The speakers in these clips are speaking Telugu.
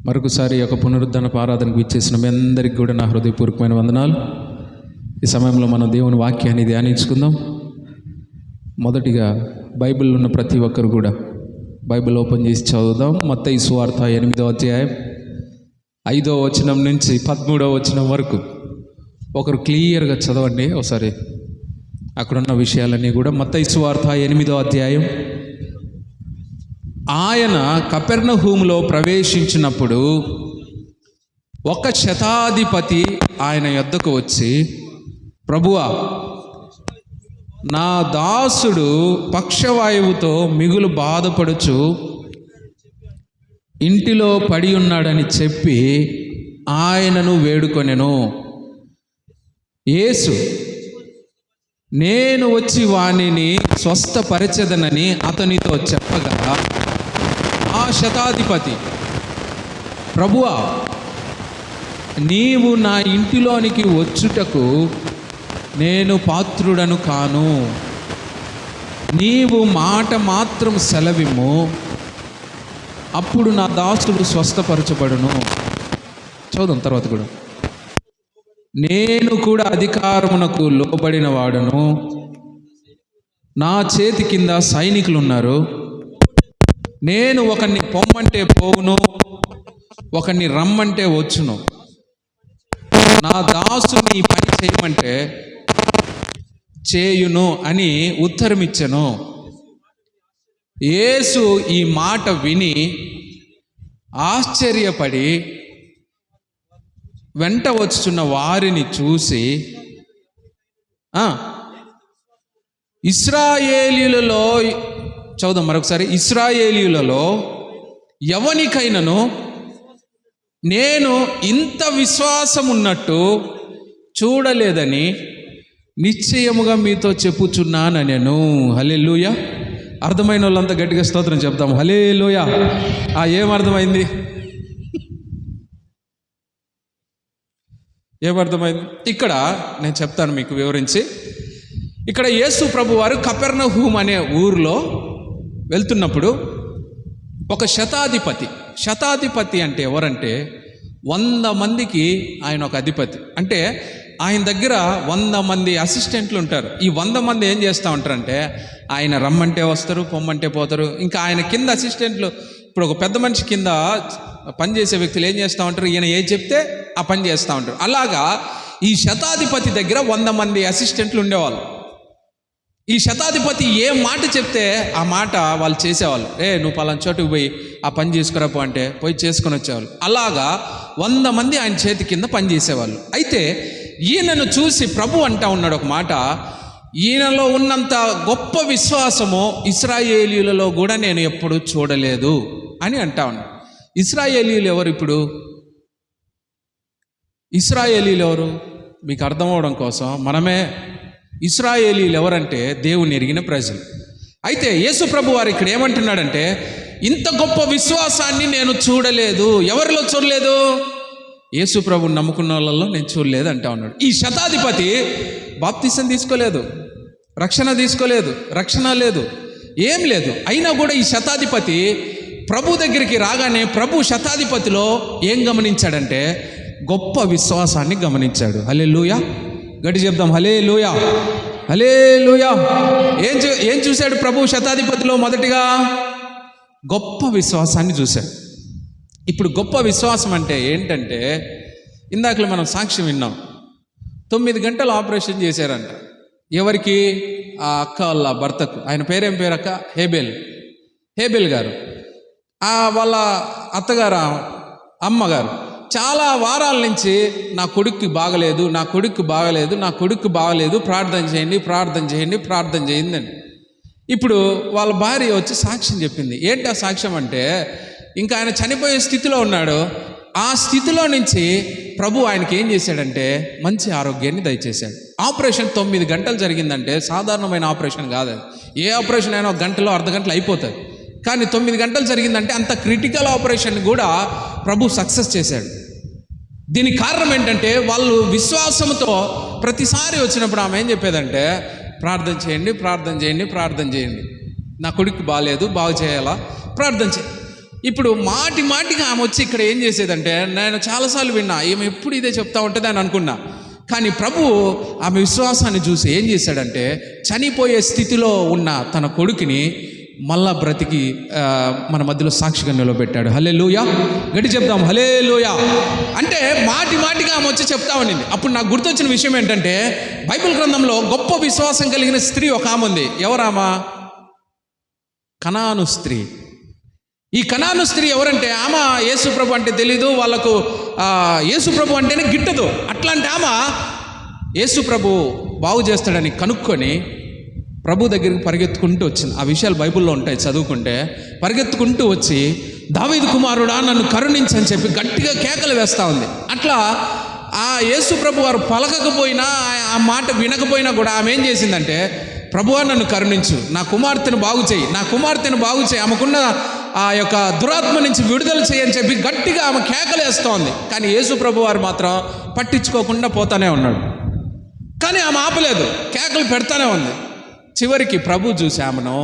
మరొకసారి యొక్క పునరుద్ధరణ ఆరాధనకు ఇచ్చేసిన మీ అందరికీ కూడా నా హృదయపూర్వకమైన వందనాలు. ఈ సమయంలో మనం దేవుని వాక్యాన్ని ధ్యానించుకుందాం. మొదటిగా బైబిల్లో ఉన్న ప్రతి ఒక్కరు కూడా బైబిల్ ఓపెన్ చేసి చదువుదాం. మత్తయి సువార్త 8వ అధ్యాయం 5వ వచనం నుంచి 13వ వచనం వరకు ఒకరు క్లియర్గా చదవండి ఒకసారి. అక్కడున్న విషయాలన్నీ కూడా మత్తయి సువార్త 8వ అధ్యాయం. ఆయన కపెర్నహూములో ప్రవేశించినప్పుడు ఒక శతాధిపతి ఆయన యొద్దకు వచ్చి, ప్రభువా, నా దాసుడు పక్షవాయువుతో మిగులు బాధపడుచు ఇంటిలో పడి ఉన్నాడని చెప్పి ఆయనను వేడుకొనెను. యేసు, నేను వచ్చి వానిని స్వస్థపరచెదనని అతనితో చెప్పగా, ఆ శతాధిపతి, ప్రభువా, నీవు నా ఇంటిలోనికి వచ్చుటకు నేను పాత్రుడను కాను. నీవు మాట మాత్రం సెలవిమ్ము, అప్పుడు నా దాసుడు స్వస్థపరచబడును. చదువు తర్వాత కూడా. నేను కూడా అధికారమునకు లోబడిన వాడను, నా చేతి కింద సైనికులు ఉన్నారు. నేను ఒకరిని పొమ్మంటే పోవును, ఒకరిని రమ్మంటే వచ్చును. నా దాసుని ఈ పని చేయమంటే చేయును అని ఉత్తరమిచ్చెను. యేసు ఈ మాట విని ఆశ్చర్యపడి వెంట వచ్చుచున్న వారిని చూసి, ఇశ్రాయేలీయులలో, చదువు మరొకసారి, ఇశ్రాయేలీయులలో ఎవనికైనను నేను ఇంత విశ్వాసం ఉన్నట్టు చూడలేదని నిశ్చయముగా మీతో చెప్పుచున్నాను నేను. హల్లెలూయా. అర్థమైన వాళ్ళంతా గట్టిగా స్తోత్రం చెప్తాము. హల్లెలూయా. ఏమర్థమైంది? ఏమర్థమైంది? ఇక్కడ నేను చెప్తాను మీకు వివరించి. ఇక్కడ యేసు ప్రభు వారు కపెర్నహూమ్ అనే ఊరిలో వెళ్తున్నప్పుడు ఒక శతాధిపతి అంటే ఎవరంటే 100 మందికి ఆయన ఒక అధిపతి. అంటే ఆయన దగ్గర 100 మంది అసిస్టెంట్లు ఉంటారు. ఈ 100 మంది ఏం చేస్తూ ఉంటారంటే, ఆయన రమ్మంటే వస్తారు, పొమ్మంటే పోతారు. ఇంకా ఆయన కింద అసిస్టెంట్లు, ఇప్పుడు ఒక పెద్ద మనిషి కింద పనిచేసే వ్యక్తులు ఏం చేస్తూ ఉంటారు, ఈయన ఏం చెప్తే ఆ పని చేస్తూ ఉంటారు. అలాగా ఈ శతాధిపతి దగ్గర 100 మంది అసిస్టెంట్లు ఉండేవాళ్ళు. ఈ శతాధిపతి ఏ మాట చెప్తే ఆ మాట వాళ్ళు చేసేవాళ్ళు. నువ్వు పలానా చోటుకు పోయి ఆ పని చేసుకురాపో అంటే పోయి చేసుకొని వచ్చేవాళ్ళు. అలాగా 100 మంది ఆయన చేతి కింద పని చేసేవాళ్ళు. అయితే ఈయనను చూసి ప్రభు అంటా ఉన్నాడు ఒక మాట, ఈయనలో ఉన్నంత గొప్ప విశ్వాసము ఇశ్రాయేలీయులలో కూడా నేను ఎప్పుడూ చూడలేదు అని అంటా ఉన్నాడు. ఇశ్రాయేలీయులు ఎవరు? ఇప్పుడు ఇశ్రాయేలీయులు ఎవరు మీకు అర్థం అవడం కోసం మనమే. ఇశ్రాయేలీయులు ఎవరంటే దేవుని ఎరిగిన ప్రజలు. అయితే యేసు ప్రభు వారు ఇక్కడ ఏమంటున్నాడంటే, ఇంత గొప్ప విశ్వాసాన్ని నేను చూడలేదు. ఎవరిలో చూడలేదు? యేసు ప్రభుని నమ్ముకున్న వాళ్ళలో నేను చూడలేదు అంటా ఉన్నాడు. ఈ శతాధిపతి బాప్తిసం తీసుకోలేదు, రక్షణ తీసుకోలేదు, రక్షణ లేదు, ఏం లేదు. అయినా కూడా ఈ శతాధిపతి ప్రభు దగ్గరికి రాగానే ప్రభు శతాధిపతిలో ఏం గమనించాడంటే, గొప్ప విశ్వాసాన్ని గమనించాడు. హల్లెలూయా. గట్టి చెప్దాం, హల్లెలూయా, హల్లెలూయా. ఏం చూశాడు ప్రభు శతాధిపతిలో? మొదటిగా గొప్ప విశ్వాసాన్ని చూశాడు. ఇప్పుడు గొప్ప విశ్వాసం అంటే ఏంటంటే, ఇందాకలో మనం సాక్ష్యం విన్నాం. 9 గంటలు ఆపరేషన్ చేశారంట. ఎవరికి? ఆ అక్క వాళ్ళ భర్తకు. ఆయన పేరేం పేరు అక్క? హేబెల్ గారు. వాళ్ళ అత్తగారు, అమ్మగారు చాలా వారాల నుంచి నా కొడుక్కి బాగలేదు, ప్రార్థన చేయండి అని. ఇప్పుడు వాళ్ళ భార్య వచ్చి సాక్ష్యం చెప్పింది. ఏంటి ఆ సాక్ష్యం అంటే, ఇంకా ఆయన చనిపోయే స్థితిలో ఉన్నాడు. ఆ స్థితిలో నుంచి ప్రభు ఆయనకి ఏం చేశాడంటే మంచి ఆరోగ్యాన్ని దయచేశాడు. ఆపరేషన్ 9 గంటలు జరిగిందంటే సాధారణమైన ఆపరేషన్ కాదు అది. ఏ ఆపరేషన్ అయినా 1 గంటలో అర్ధ గంటలో అయిపోతుంది. కానీ 9 గంటలు జరిగిందంటే అంత క్రిటికల్ ఆపరేషన్ కూడా ప్రభు సక్సెస్ చేశాడు. దీనికి కారణం ఏంటంటే, వాళ్ళు విశ్వాసంతో ప్రతిసారి వచ్చినప్పుడు ఆమె ఏం చెప్పేదంటే, ప్రార్థన చేయండి, నా కొడుకు బాగాలేదు, బాగు చేయాలా, ప్రార్థన చేయండి. ఇప్పుడు మాటి మాటిగా ఆమె వచ్చి ఇక్కడ ఏం చేసేదంటే, నేను చాలాసార్లు విన్నా, ఈమె ఎప్పుడు ఇదే చెప్తా ఉంటుంది అని అనుకున్నా. కానీ ప్రభు ఆమె విశ్వాసాన్ని చూసి ఏం చేశాడంటే, చనిపోయే స్థితిలో ఉన్న తన కొడుకుని మళ్ళా బ్రతికి మన మధ్యలో సాక్షిగా నిలబెట్టాడు. హల్లెలూయా, గట్టి చెప్దాం హల్లెలూయా. అంటే మాటి మాటిగా ఆమె వచ్చి చెప్తా ఉండింది. అప్పుడు నాకు గుర్తొచ్చిన విషయం ఏంటంటే, బైబిల్ గ్రంథంలో గొప్ప విశ్వాసం కలిగిన స్త్రీ ఒక ఆమె ఉంది. ఎవరామా? కనాను స్త్రీ. ఈ కనాను స్త్రీ ఎవరంటే, ఆమె యేసుప్రభు అంటే తెలీదు వాళ్ళకు, యేసుప్రభు అంటేనే గిట్టదు. అట్లాంటి ఆమె యేసుప్రభు బాగు చేస్తాడని కనుక్కొని ప్రభు దగ్గరికి పరిగెత్తుకుంటూ వచ్చింది. ఆ విషయాలు బైబిల్లో ఉంటాయి, చదువుకుంటే. పరిగెత్తుకుంటూ వచ్చి, దావీదు కుమారుడా నన్ను కరుణించని చెప్పి గట్టిగా కేకలు వేస్తూ ఉంది. అట్లా ఆ యేసుప్రభు వారు పలకకపోయినా, ఆ మాట వినకపోయినా కూడా ఆమె ఏం చేసిందంటే, ప్రభువా నన్ను కరుణించు, నా కుమార్తెను బాగు చేయి, నా కుమార్తెను బాగు చేయి, ఆమెకున్న ఆ యొక్క దురాత్మ నుంచి విడుదల చేయని చెప్పి గట్టిగా ఆమె కేకలు వేస్తోంది. కానీ యేసుప్రభు వారు మాత్రం పట్టించుకోకుండా పోతానే ఉన్నాడు. కానీ ఆమె ఆపలేదు, కేకలు పెడతానే ఉంది. చివరికి ప్రభు చూసి ఆమెను,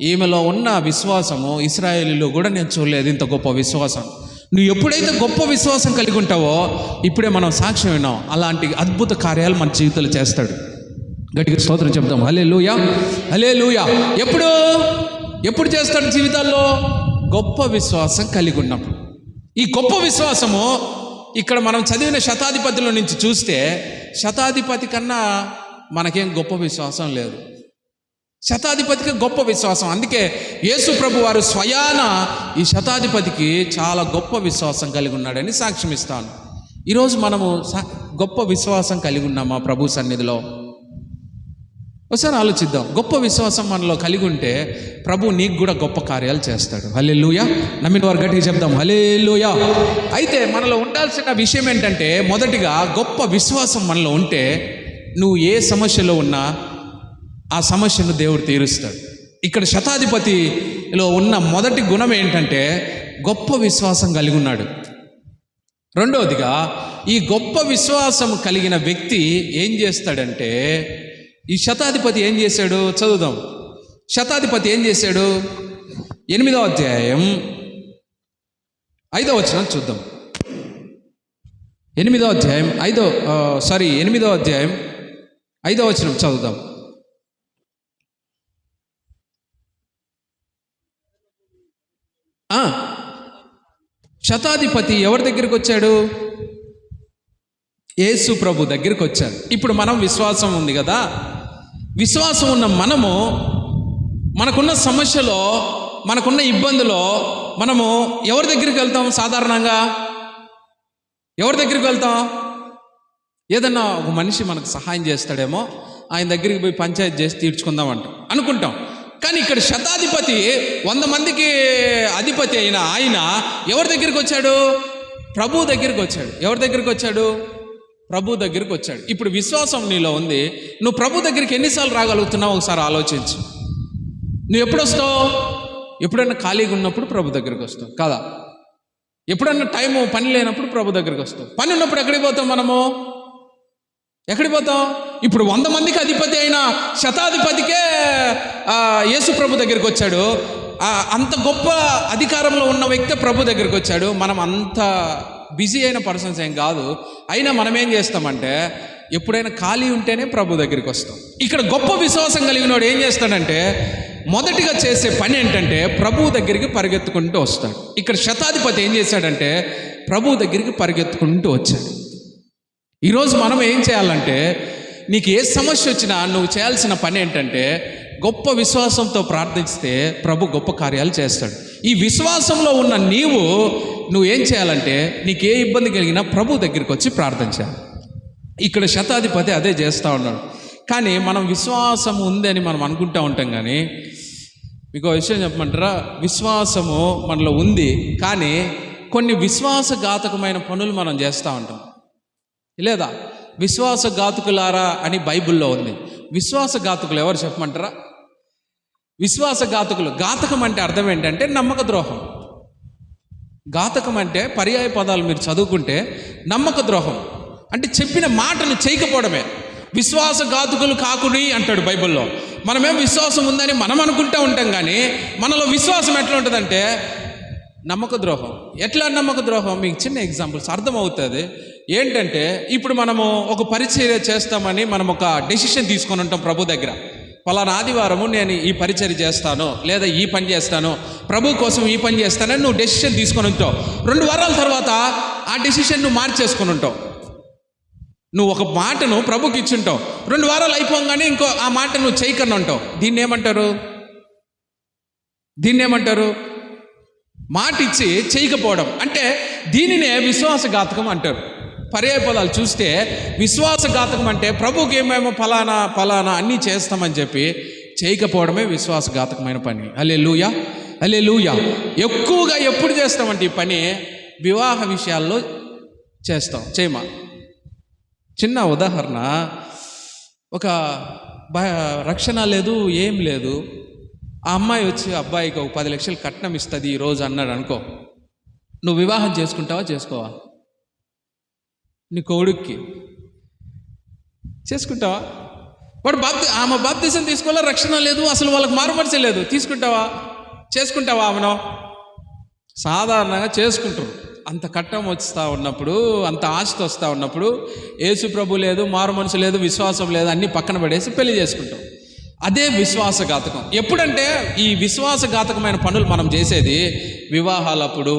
ఈమెలో ఉన్న విశ్వాసము ఇశ్రాయేలీలో కూడా నేను చూడలేదు ఇంత గొప్ప విశ్వాసం. నువ్వు ఎప్పుడైతే గొప్ప విశ్వాసం కలిగి ఉంటావో, ఇప్పుడే మనం సాక్ష్యం విన్నాం, అలాంటి అద్భుత కార్యాలు మన జీవితంలో చేస్తాడు. గట్టిగా స్తోత్రం చెప్తాం హల్లెలూయా, హల్లెలూయా. ఎప్పుడు చేస్తాడు జీవితాల్లో? గొప్ప విశ్వాసం కలిగి ఉన్నప్పుడు. ఈ గొప్ప విశ్వాసము ఇక్కడ మనం చదివిన శతాధిపతిలో నుంచి చూస్తే, శతాధిపతి కన్నా మనకేం గొప్ప విశ్వాసం లేదు. శతాధిపతికి గొప్ప విశ్వాసం. అందుకే యేసు ప్రభు వారు స్వయాన ఈ శతాధిపతికి చాలా గొప్ప విశ్వాసం కలిగి ఉన్నాడని సాక్ష్యం ఇస్తాను. ఈరోజు మనము గొప్ప విశ్వాసం కలిగి ఉన్నామా ప్రభు సన్నిధిలో? ఒకసారి ఆలోచిద్దాం. గొప్ప విశ్వాసం మనలో కలిగి ఉంటే ప్రభు నీకు కూడా గొప్ప కార్యాలు చేస్తాడు. హల్లెలూయా. నమ్మిన వారు గట్టిగా చెప్దాం హల్లెలూయా. అయితే మనలో ఉండాల్సిన విషయం ఏంటంటే, మొదటిగా గొప్ప విశ్వాసం మనలో ఉంటే నువ్వు ఏ సమస్యలో ఉన్నా ఆ సమస్యను దేవుడు తీరుస్తాడు. ఇక్కడ శతాధిపతిలో ఉన్న మొదటి గుణం ఏంటంటే, గొప్ప విశ్వాసం కలిగి ఉన్నాడు. రెండవదిగా, ఈ గొప్ప విశ్వాసం కలిగిన వ్యక్తి ఏం చేస్తాడంటే, ఈ శతాధిపతి ఏం చేశాడు చదువుదాం. శతాధిపతి ఏం చేశాడు? 8వ అధ్యాయం 5వ వచనం చూద్దాం. 8వ అధ్యాయం 5వ వచనం చదువుదాం. శతాధిపతి ఎవరి దగ్గరికి వచ్చాడు? యేసు ప్రభు దగ్గరికి వచ్చాడు. ఇప్పుడు మనం విశ్వాసం ఉంది కదా, విశ్వాసం ఉన్న మనము మనకున్న సమస్యలో, మనకున్న ఇబ్బందిలో మనము ఎవరి దగ్గరికి వెళ్తాం? సాధారణంగా ఎవరి దగ్గరికి వెళ్తాం? ఏదన్నా ఒక మనిషి మనకు సహాయం చేస్తాడేమో, ఆయన దగ్గరికి పోయి పంచాయతీ చేసి తీర్చుకుందామంట అనుకుంటాం. కానీ ఇక్కడ శతాధిపతి 100 మందికి అధిపతి అయిన ఆయన ఎవరి దగ్గరికి వచ్చాడు? ప్రభు దగ్గరికి వచ్చాడు. ఎవరి దగ్గరికి వచ్చాడు? ప్రభు దగ్గరికి వచ్చాడు. ఇప్పుడు విశ్వాసం నీలో ఉంది, నువ్వు ప్రభు దగ్గరికి ఎన్నిసార్లు రాగలుగుతున్నావు ఒకసారి ఆలోచించు. నువ్వు ఎప్పుడు వస్తావు? ఎప్పుడైనా ఖాళీగా ఉన్నప్పుడు ప్రభు దగ్గరికి వస్తావు కదా. ఎప్పుడన్నా టైము పని లేనప్పుడు ప్రభు దగ్గరికి వస్తావు. పని ఉన్నప్పుడు ఎక్కడికి పోతాం మనము? ఎక్కడికి పోతాం? ఇప్పుడు 100 మందికి అధిపతి అయిన శతాధిపతికే యేసు ప్రభు దగ్గరికి వచ్చాడు. అంత గొప్ప అధికారంలో ఉన్న వ్యక్తి ప్రభు దగ్గరికి వచ్చాడు. మనం అంత బిజీ అయిన పర్సన్స్ ఏం కాదు. అయినా మనం ఏం చేస్తామంటే, ఎప్పుడైనా ఖాళీ ఉంటేనే ప్రభు దగ్గరికి వస్తాం. ఇక్కడ గొప్ప విశ్వాసం కలిగినోడు ఏం చేస్తాడంటే, మొదటిగా చేసే పని ఏంటంటే ప్రభు దగ్గరికి పరిగెత్తుకుంటూ వస్తాడు. ఇక్కడ శతాధిపతి ఏం చేశాడంటే, ప్రభు దగ్గరికి పరిగెత్తుకుంటూ వచ్చాడు. ఈరోజు మనం ఏం చేయాలంటే, నీకు ఏ సమస్య వచ్చినా నువ్వు చేయాల్సిన పని ఏంటంటే, గొప్ప విశ్వాసంతో ప్రార్థిస్తే ప్రభు గొప్ప కార్యాలు చేస్తాడు. ఈ విశ్వాసంలో ఉన్న నువ్వేం చేయాలంటే, నీకు ఏ ఇబ్బంది కలిగినా ప్రభు దగ్గరికి వచ్చి ప్రార్థన చేయాలి. ఇక్కడ శతాధిపతి అదే చేస్తూ ఉన్నాడు. కానీ మనం విశ్వాసం ఉందని మనం అనుకుంటూ ఉంటాం. కానీ మీకు విషయం చెప్పమంటారా? విశ్వాసము మనలో ఉంది, కానీ కొన్ని విశ్వాసఘాతకమైన పనులు మనం చేస్తూ ఉంటాం లేదా? విశ్వాసఘాతుకులారా అని బైబిల్లో ఉంది. విశ్వాసఘాతుకులు ఎవరు చెప్పమంటారా? విశ్వాసఘాతకులు. ఘాతకం అంటే అర్థం ఏంటంటే నమ్మక ద్రోహం. ఘాతకం అంటే పర్యాయ పదాలు మీరు చదువుకుంటే నమ్మక ద్రోహం అంటే చెప్పిన మాటను చేయకపోవడమే. విశ్వాసఘాతకులు కాకుని అంటాడు బైబిల్లో. మనమేం విశ్వాసం ఉందని మనం అనుకుంటూ ఉంటాం, కానీ మనలో విశ్వాసం ఎట్లా ఉంటుందంటే, నమ్మక ద్రోహం. ఎట్లా నమ్మక ద్రోహం? మీకు చిన్న ఎగ్జాంపుల్స్ అర్థమవుతుంది. ఏంటంటే ఇప్పుడు మనము ఒక పరిచర్య చేస్తామని మనం ఒక డెసిషన్ తీసుకొని ఉంటాం ప్రభు దగ్గర. పలానా ఆదివారము నేను ఈ పరిచర్య చేస్తాను, లేదా ఈ పని చేస్తాను, ప్రభు కోసం ఈ పని చేస్తానని నువ్వు డెసిషన్ తీసుకొని ఉంటావు. 2 వారాల తర్వాత ఆ డెసిషన్ నువ్వు మార్చేసుకొని ఉంటావు. నువ్వు ఒక మాటను ప్రభుకి ఇచ్చుంటావు, 2 వారాలు అయిపోగానే ఇంకో ఆ మాట నువ్వు చేయకన్నా ఉంటావు. దీన్ని ఏమంటారు? మాట ఇచ్చి చేయకపోవడం అంటే దీనినే విశ్వాసఘాతకం అంటారు. పర్యాయ పదాలు చూస్తే విశ్వాసఘాతకం అంటే ప్రభుకి ఏమేమో ఫలానా అన్నీ చేస్తామని చెప్పి చేయకపోవడమే విశ్వాసఘాతకమైన పని. హల్లెలూయా, హల్లెలూయా. ఎక్కువగా ఎప్పుడు చేస్తామంటే ఈ పని వివాహ విషయాల్లో చేస్తాం. చేయమా చిన్న ఉదాహరణ, ఒక రక్షణ లేదు, ఏం లేదు, ఆ అమ్మాయి వచ్చి అబ్బాయికి ఒక 10 లక్షలు కట్నం ఇస్తుంది ఈరోజు అన్నాడు అనుకో, నువ్వు వివాహం చేసుకుంటావా చేసుకోవా? నీ కొడుక్కి చేసుకుంటావా? వాడు ఆమె బాప్తిసం తీసుకోవాలా, రక్షణ లేదు, అసలు వాళ్ళకి మారుమనసే లేదు, చేసుకుంటావా ఆమెను? సాధారణంగా చేసుకుంటారు. అంత కట్టం వస్తూ ఉన్నప్పుడు, అంత ఆస్తి వస్తూ ఉన్నప్పుడు, యేసు ప్రభు లేదు, మారు మనసు లేదు, విశ్వాసం లేదు, అన్నీ పక్కన పడేసి పెళ్లి చేసుకుంటాం. అదే విశ్వాసఘాతకం. ఎప్పుడంటే ఈ విశ్వాసఘాతకమైన పనులు మనం చేసేది వివాహాలప్పుడు,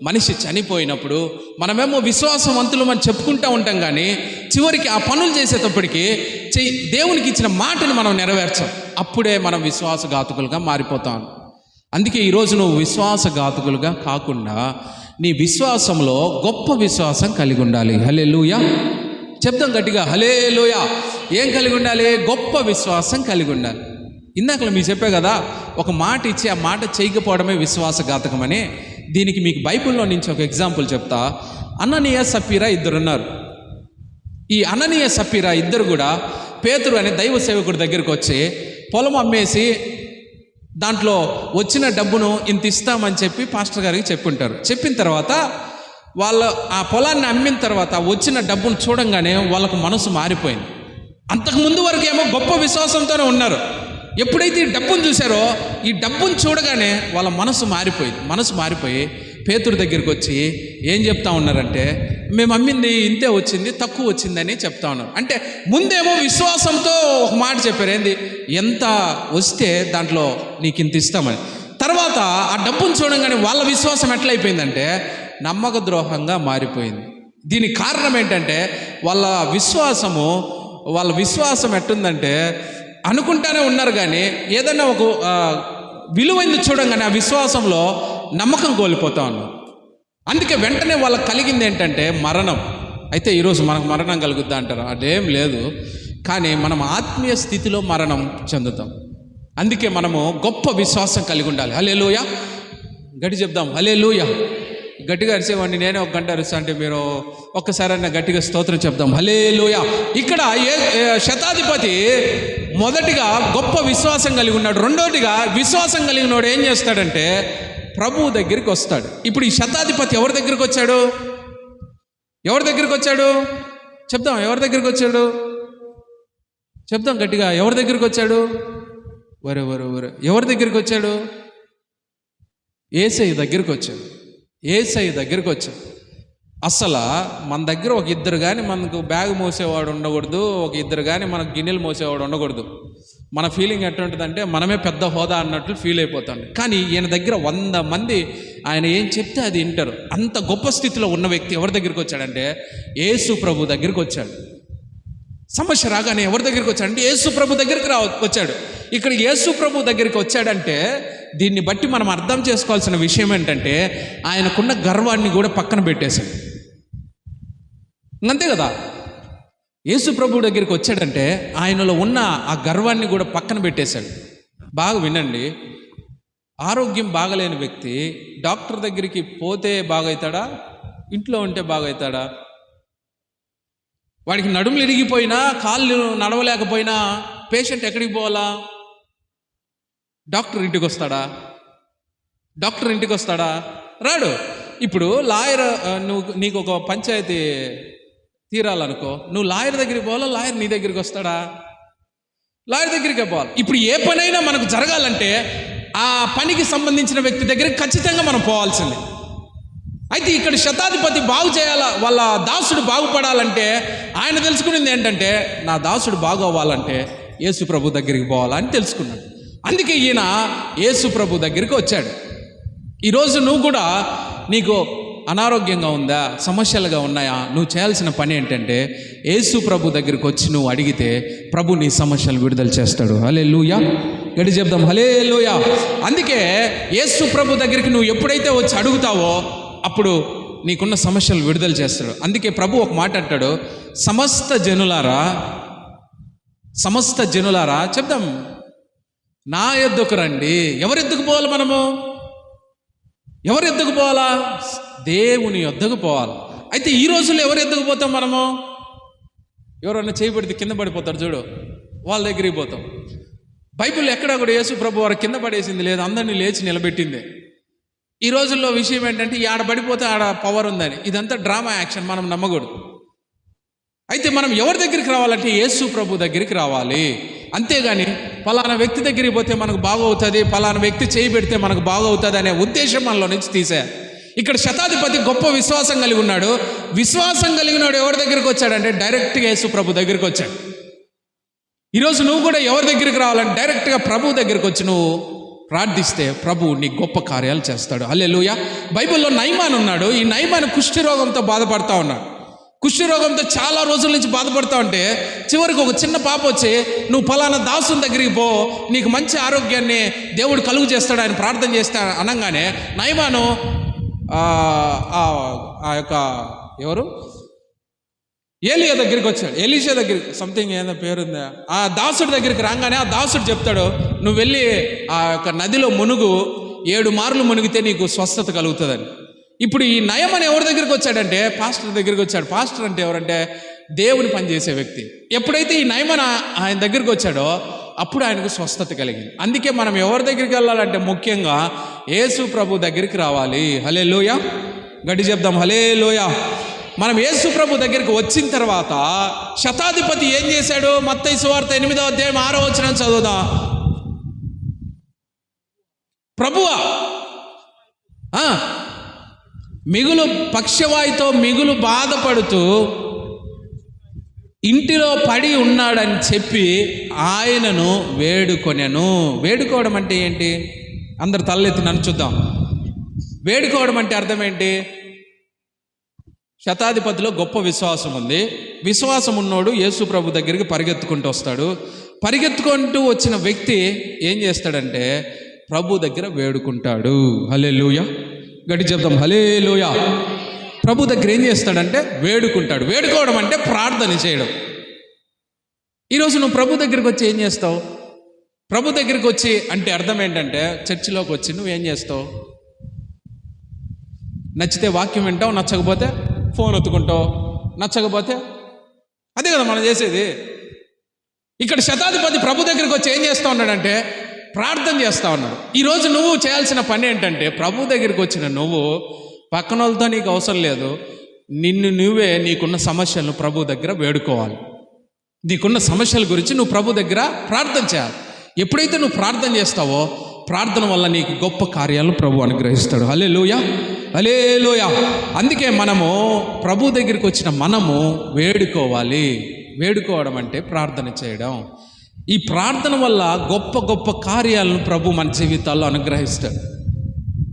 మనిషి చనిపోయినప్పుడు. మనమేమో విశ్వాసవంతులు అని చెప్పుకుంటూ ఉంటాం, కానీ చివరికి ఆ పనులు చేసేటప్పటికి దేవునికి ఇచ్చిన మాటను మనం నెరవేర్చాం. అప్పుడే మనం విశ్వాసఘాతకులుగా మారిపోతాం. అందుకే ఈరోజు నువ్వు విశ్వాసఘాతకులుగా కాకుండా నీ విశ్వాసంలో గొప్ప విశ్వాసం కలిగి ఉండాలి. హల్లెలూయా చెప్తాం గట్టిగా, హల్లెలూయా. ఏం కలిగి ఉండాలి? గొప్ప విశ్వాసం కలిగి ఉండాలి. ఇందాక మీకు చెప్పే కదా, ఒక మాట ఇచ్చి ఆ మాట చేయకపోవడమే విశ్వాసఘాతకమని. దీనికి మీకు బైబిల్లో నుంచి ఒక ఎగ్జాంపుల్ చెప్తా. అననీయ సప్పీరా ఇద్దరున్నారు. ఈ అననీయ సప్పీరా ఇద్దరు కూడా పేతురు అనే దైవ సేవకుడి దగ్గరికి వచ్చి పొలం అమ్మేసి దాంట్లో వచ్చిన డబ్బును ఇంత ఇస్తామని చెప్పి పాస్టర్ గారికి చెప్పుంటారు. చెప్పిన తర్వాత వాళ్ళు ఆ పొలాన్ని అమ్మిన తర్వాత వచ్చిన డబ్బును చూడంగానే వాళ్ళకు మనసు మారిపోయింది. అంతకుముందు వరకు ఏమో గొప్ప విశ్వాసంతోనే ఉన్నారు. ఎప్పుడైతే ఈ డబ్బును చూశారో, ఈ డబ్బును చూడగానే వాళ్ళ మనసు మారిపోయి పేతురు దగ్గరికి వచ్చి ఏం చెప్తా ఉన్నారంటే, మేము అమ్మింది ఇంతే వచ్చింది, తక్కువ వచ్చిందని చెప్తా ఉన్నారు. అంటే ముందేమో విశ్వాసంతో ఒక మాట చెప్పారు, ఏంది, ఎంత వస్తే దాంట్లో నీకు ఇంత ఇస్తామని. తర్వాత ఆ డబ్బును చూడగానే వాళ్ళ విశ్వాసం ఎట్లయిపోయిందంటే నమ్మక ద్రోహంగా మారిపోయింది. దీనికి కారణం ఏంటంటే వాళ్ళ విశ్వాసం ఎట్టుందంటే, అనుకుంటానే ఉన్నారు కానీ ఏదైనా ఒక విలువైంది చూడంగానే ఆ విశ్వాసంలో నమ్మకం కోల్పోతా ఉన్నారు. అందుకే వెంటనే వాళ్ళకి కలిగింది ఏంటంటే మరణం. అయితే ఈరోజు మనకు మరణం కలుగుద్దా అంటారు? అదేం లేదు, కానీ మనం ఆత్మీయ స్థితిలో మరణం చెందుతాం. అందుకే మనము గొప్ప విశ్వాసం కలిగి ఉండాలి. హల్లెలూయా గట్టి చెప్దాం, హల్లెలూయా. గట్టిగా అరిసేవాడిని నేనే 1 గంట అరుస్తా అంటే మీరు ఒక్కసారైనా గట్టిగా స్తోత్రం చెప్దాం, హల్లెలూయా. ఇక్కడ శతాధిపతి మొదటిగా గొప్ప విశ్వాసం కలిగి ఉన్నాడు. రెండోదిగా విశ్వాసం కలిగినోడు ఏం చేస్తాడంటే ప్రభువు దగ్గరికి వస్తాడు. ఇప్పుడు ఈ శతాధిపతి ఎవరి దగ్గరికి వచ్చాడు? చెప్దాం, ఎవరి దగ్గరికి వచ్చాడు? చెప్దాం గట్టిగా, ఎవరి దగ్గరికి వచ్చాడు? ఎవరి దగ్గరికి వచ్చాడు? యేసయ్య దగ్గరికి వచ్చాడు. అసలు మన దగ్గర ఒక ఇద్దరు కానీ మనకు బ్యాగ్ మోసేవాడు ఉండకూడదు, ఒక ఇద్దరు కానీ మనకు గిన్నెలు మోసేవాడు ఉండకూడదు. మన ఫీలింగ్ ఎటువంటిదంటే మనమే పెద్ద హోదా అన్నట్లు ఫీల్ అయిపోతాడు. కానీ ఈయన దగ్గర 100 మంది ఆయన ఏం చెప్తే అది వింటారు. అంత గొప్ప స్థితిలో ఉన్న వ్యక్తి ఎవరి దగ్గరికి వచ్చాడంటే యేసు ప్రభు దగ్గరికి వచ్చాడు. సమస్య రాగానే ఎవరి దగ్గరికి వచ్చాడంటే యేసు ప్రభు దగ్గరికి వచ్చాడు. ఇక్కడ యేసు ప్రభు దగ్గరికి వచ్చాడంటే దీన్ని బట్టి మనం అర్థం చేసుకోవాల్సిన విషయం ఏంటంటే ఆయనకున్న గర్వాన్ని కూడా పక్కన పెట్టేశాడు. అంతే కదా, యేసు ప్రభు దగ్గరికి వచ్చాడంటే ఆయనలో ఉన్న ఆ గర్వాన్ని కూడా పక్కన పెట్టేశాడు. బాగా వినండి, ఆరోగ్యం బాగలేని వ్యక్తి డాక్టర్ దగ్గరికి పోతే బాగవుతాడా? ఇంట్లో ఉంటే బాగవుతాడా? వాడికి నడుములు ఇరిగిపోయినా, కాళ్ళు నడవలేకపోయినా పేషెంట్ ఎక్కడికి పోవాలా? డాక్టర్ ఇంటికి వస్తాడా? రాడు. ఇప్పుడు లాయర్, నీకు ఒక పంచాయతీ తీరాలనుకో, నువ్వు లాయర్ దగ్గరికి పోవాలా? లాయర్ నీ దగ్గరికి వస్తాడా? లాయర్ దగ్గరికే పోవాలి. ఇప్పుడు ఏ పనైనా మనకు జరగాలంటే ఆ పనికి సంబంధించిన వ్యక్తి దగ్గరికి ఖచ్చితంగా మనం పోవాల్సిందే. అయితే ఇక్కడ శతాధిపతి బాగు చేయాలా, వాళ్ళ దాసుడు బాగుపడాలంటే ఆయన తెలుసుకునేది ఏంటంటే నా దాసుడు బాగు అవ్వాలంటే యేసు ప్రభు దగ్గరికి పోవాలని తెలుసుకున్నాడు. అందుకే ఈయన యేసు ప్రభు దగ్గరికి వచ్చాడు. ఈరోజు నువ్వు కూడా నీకు అనారోగ్యంగా ఉందా, సమస్యలుగా ఉన్నాయా, నువ్వు చేయాల్సిన పని ఏంటంటే యేసు ప్రభు దగ్గరికి వచ్చి నువ్వు అడిగితే ప్రభు నీ సమస్యలు విడుదల చేస్తాడు. హల్లెలూయా, గడి చెప్దాం హల్లెలూయా. అందుకే యేసు ప్రభు దగ్గరికి నువ్వు ఎప్పుడైతే వచ్చి అడుగుతావో అప్పుడు నీకున్న సమస్యలు విడుదల చేస్తాడు. అందుకే ప్రభు ఒక మాట అంటాడు, సమస్త జనులారా చెప్దాం నా యొద్దకు రండి. ఎవరి యొద్దకు పోవాలి? మనము ఎవరి యొద్దకు పోవాలా? దేవుని యొద్దకు పోవాలి. అయితే ఈ రోజుల్లో ఎవరి యొద్దకు పోతాం మనము? ఎవరన్నా చేయబడితే కింద పడిపోతారు చూడు, వాళ్ళ దగ్గరికి పోతాం. బైబిల్ ఎక్కడా కూడా యేసు ప్రభు వారు కింద పడేసింది లేదు, అందరినీ లేచి నిలబెట్టింది. ఈ రోజుల్లో విషయం ఏంటంటే ఆడ పడిపోతే ఆడ పవర్ ఉందని, ఇదంతా డ్రామా యాక్షన్, మనం నమ్మకూడదు. అయితే మనం ఎవరి దగ్గరికి రావాలంటే యేసు ప్రభు దగ్గరికి రావాలి. అంతేగాని పలానా వ్యక్తి దగ్గరికి పోతే మనకు బాగవుతుంది, పలానా వ్యక్తి చేయి పెడితే మనకు బాగవుతుంది అనే ఉద్దేశం మనలో నుంచి తీసేయాలి. ఇక్కడ శతాధిపతి గొప్ప విశ్వాసం కలిగి ఉన్నాడు. విశ్వాసం కలిగినాడు ఎవరి దగ్గరికి వచ్చాడంటే డైరెక్ట్గా యేసు ప్రభు దగ్గరికి వచ్చాడు. ఈరోజు నువ్వు కూడా ఎవరి దగ్గరికి రావాలంటే డైరెక్ట్గా ప్రభు దగ్గరికి వచ్చి నువ్వు ప్రార్థిస్తే ప్రభు నీ గొప్ప కార్యాలు చేస్తాడు. హల్లెలూయా. బైబిల్లో నయమాన్ ఉన్నాడు. ఈ నయమాన్ కుష్ఠరోగంతో బాధపడతా ఉన్నాడు. కుష్ఠరోగంతో చాలా రోజుల నుంచి బాధపడతా ఉంటే చివరికి ఒక చిన్న పాప వచ్చి నువ్వు ఫలానా దాసుని దగ్గరికి పో, నీకు మంచి ఆరోగ్యాన్ని దేవుడు కలుగు చేస్తాడు, ఆయన ప్రార్థన చేస్తా అనగానే నయమాను ఆ యొక్క ఎవరు ఏలియా దగ్గరికి వచ్చాడు. ఎలీషా దగ్గరికి సంథింగ్ ఏదో పేరుందా, ఆ దాసుడి దగ్గరికి రాగానే ఆ దాసుడు చెప్తాడు, నువ్వు వెళ్ళి ఆ యొక్క నదిలో మునుగు, 7 మార్లు మునిగితే నీకు స్వస్థత కలుగుతుందని. ఇప్పుడు ఈ నయమని ఎవరి దగ్గరికి వచ్చాడంటే పాస్టర్ దగ్గరికి వచ్చాడు. పాస్టర్ అంటే ఎవరంటే దేవుని పనిచేసే వ్యక్తి. ఎప్పుడైతే ఈ నయమన ఆయన దగ్గరికి వచ్చాడో అప్పుడు ఆయనకు స్వస్థత కలిగింది. అందుకే మనం ఎవరి దగ్గరికి వెళ్ళాలంటే ముఖ్యంగా యేసు ప్రభు దగ్గరికి రావాలి. హల్లెలూయా, గడి చెప్దాం హల్లెలూయా. మనం యేసు ప్రభు దగ్గరికి వచ్చిన తర్వాత శతాధిపతి ఏం చేశాడు? మత్తయి సువార్త 8వ అధ్యాయం 6వ వచనం చదువుదాం. ప్రభువా మిగులు పక్షవాయుతో మిగులు బాధపడుతూ ఇంటిలో పడి ఉన్నాడని చెప్పి ఆయనను వేడుకొనెను. వేడుకోవడం అంటే ఏంటి? అందరు తలెత్తి నన్ను చూద్దాం. వేడుకోవడం అంటే అర్థం ఏంటి? శతాధిపతిలో గొప్ప విశ్వాసం ఉంది. విశ్వాసం ఉన్నోడు యేసు ప్రభు దగ్గరికి పరిగెత్తుకుంటూ వస్తాడు. పరిగెత్తుకుంటూ వచ్చిన వ్యక్తి ఏం చేస్తాడంటే ప్రభు దగ్గర వేడుకుంటాడు. హల్లెలూయా, గట్టి చెప్తాం హల్లెలూయా. ప్రభు దగ్గర ఏం చేస్తాడంటే వేడుకుంటాడు. వేడుకోవడం అంటే ప్రార్థన చేయడం. ఈరోజు నువ్వు ప్రభు దగ్గరికి వచ్చి ఏం చేస్తావు? ప్రభు దగ్గరికి వచ్చి అంటే అర్థం ఏంటంటే చర్చిలోకి వచ్చి నువ్వేం చేస్తావు? నచ్చితే వాక్యం వింటావు, నచ్చకపోతే ఫోన్ ఒత్తుకుంటావు, నచ్చకపోతే అదే కదా మనం చేసేది. ఇక్కడ శతాధిపతి ప్రభు దగ్గరికి వచ్చి ఏం చేస్తూ ఉన్నాడంటే ప్రార్థన చేస్తూ ఉన్నాడు. ఈరోజు నువ్వు చేయాల్సిన పని ఏంటంటే ప్రభు దగ్గరికి వచ్చిన నువ్వు పక్కన వాళ్ళతో నీకు అవసరం లేదు, నిన్ను నువ్వే నీకున్న సమస్యలను ప్రభు దగ్గర వేడుకోవాలి. నీకున్న సమస్యల గురించి నువ్వు ప్రభు దగ్గర ప్రార్థన చేయాలి. ఎప్పుడైతే నువ్వు ప్రార్థన చేస్తావో ప్రార్థన వల్ల నీకు గొప్ప కార్యాలను ప్రభు అనుగ్రహిస్తాడు. హల్లెలూయా, హల్లెలూయా. అందుకే మనము ప్రభు దగ్గరికి వచ్చిన మనము వేడుకోవాలి. వేడుకోవడం అంటే ప్రార్థన చేయడం. ఈ ప్రార్థన వల్ల గొప్ప గొప్ప కార్యాలను ప్రభు మన జీవితాల్లో అనుగ్రహిస్తాడు.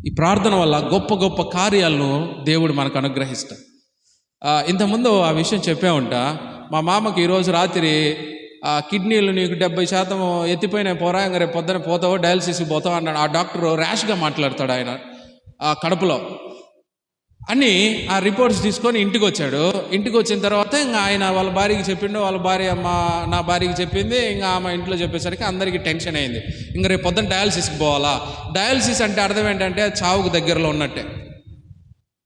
ఈ ప్రార్థన వల్ల గొప్ప గొప్ప కార్యాలను దేవుడు మనకు అనుగ్రహిస్తాడు. ఇంతకుముందు ఆ విషయం చెప్పే ఉంటా. మా మామకి ఈరోజు రాత్రి కిడ్నీలు నీకు 70% ఎత్తిపోయినాయి, పోరా ఇంకా రేపు పొద్దున పోతావో డయాలసిస్కి పోతావు అన్నాడు. ఆ డాక్టర్ ర్యాష్గా మాట్లాడతాడు. ఆయన కడపలో అని ఆ రిపోర్ట్స్ తీసుకొని ఇంటికి వచ్చాడు. ఇంటికి వచ్చిన తర్వాత ఇంకా ఆయన వాళ్ళ భార్యకి చెప్పిండు, వాళ్ళ భార్య నా భార్యకి చెప్పింది, ఇంకా ఆమె ఇంట్లో చెప్పేసరికి అందరికీ టెన్షన్ అయింది. ఇంకా రేపు పొద్దున డయాలసిస్కి పోవాలా. డయాలసిస్ అంటే అర్థం ఏంటంటే చావుకు దగ్గరలో ఉన్నట్టే.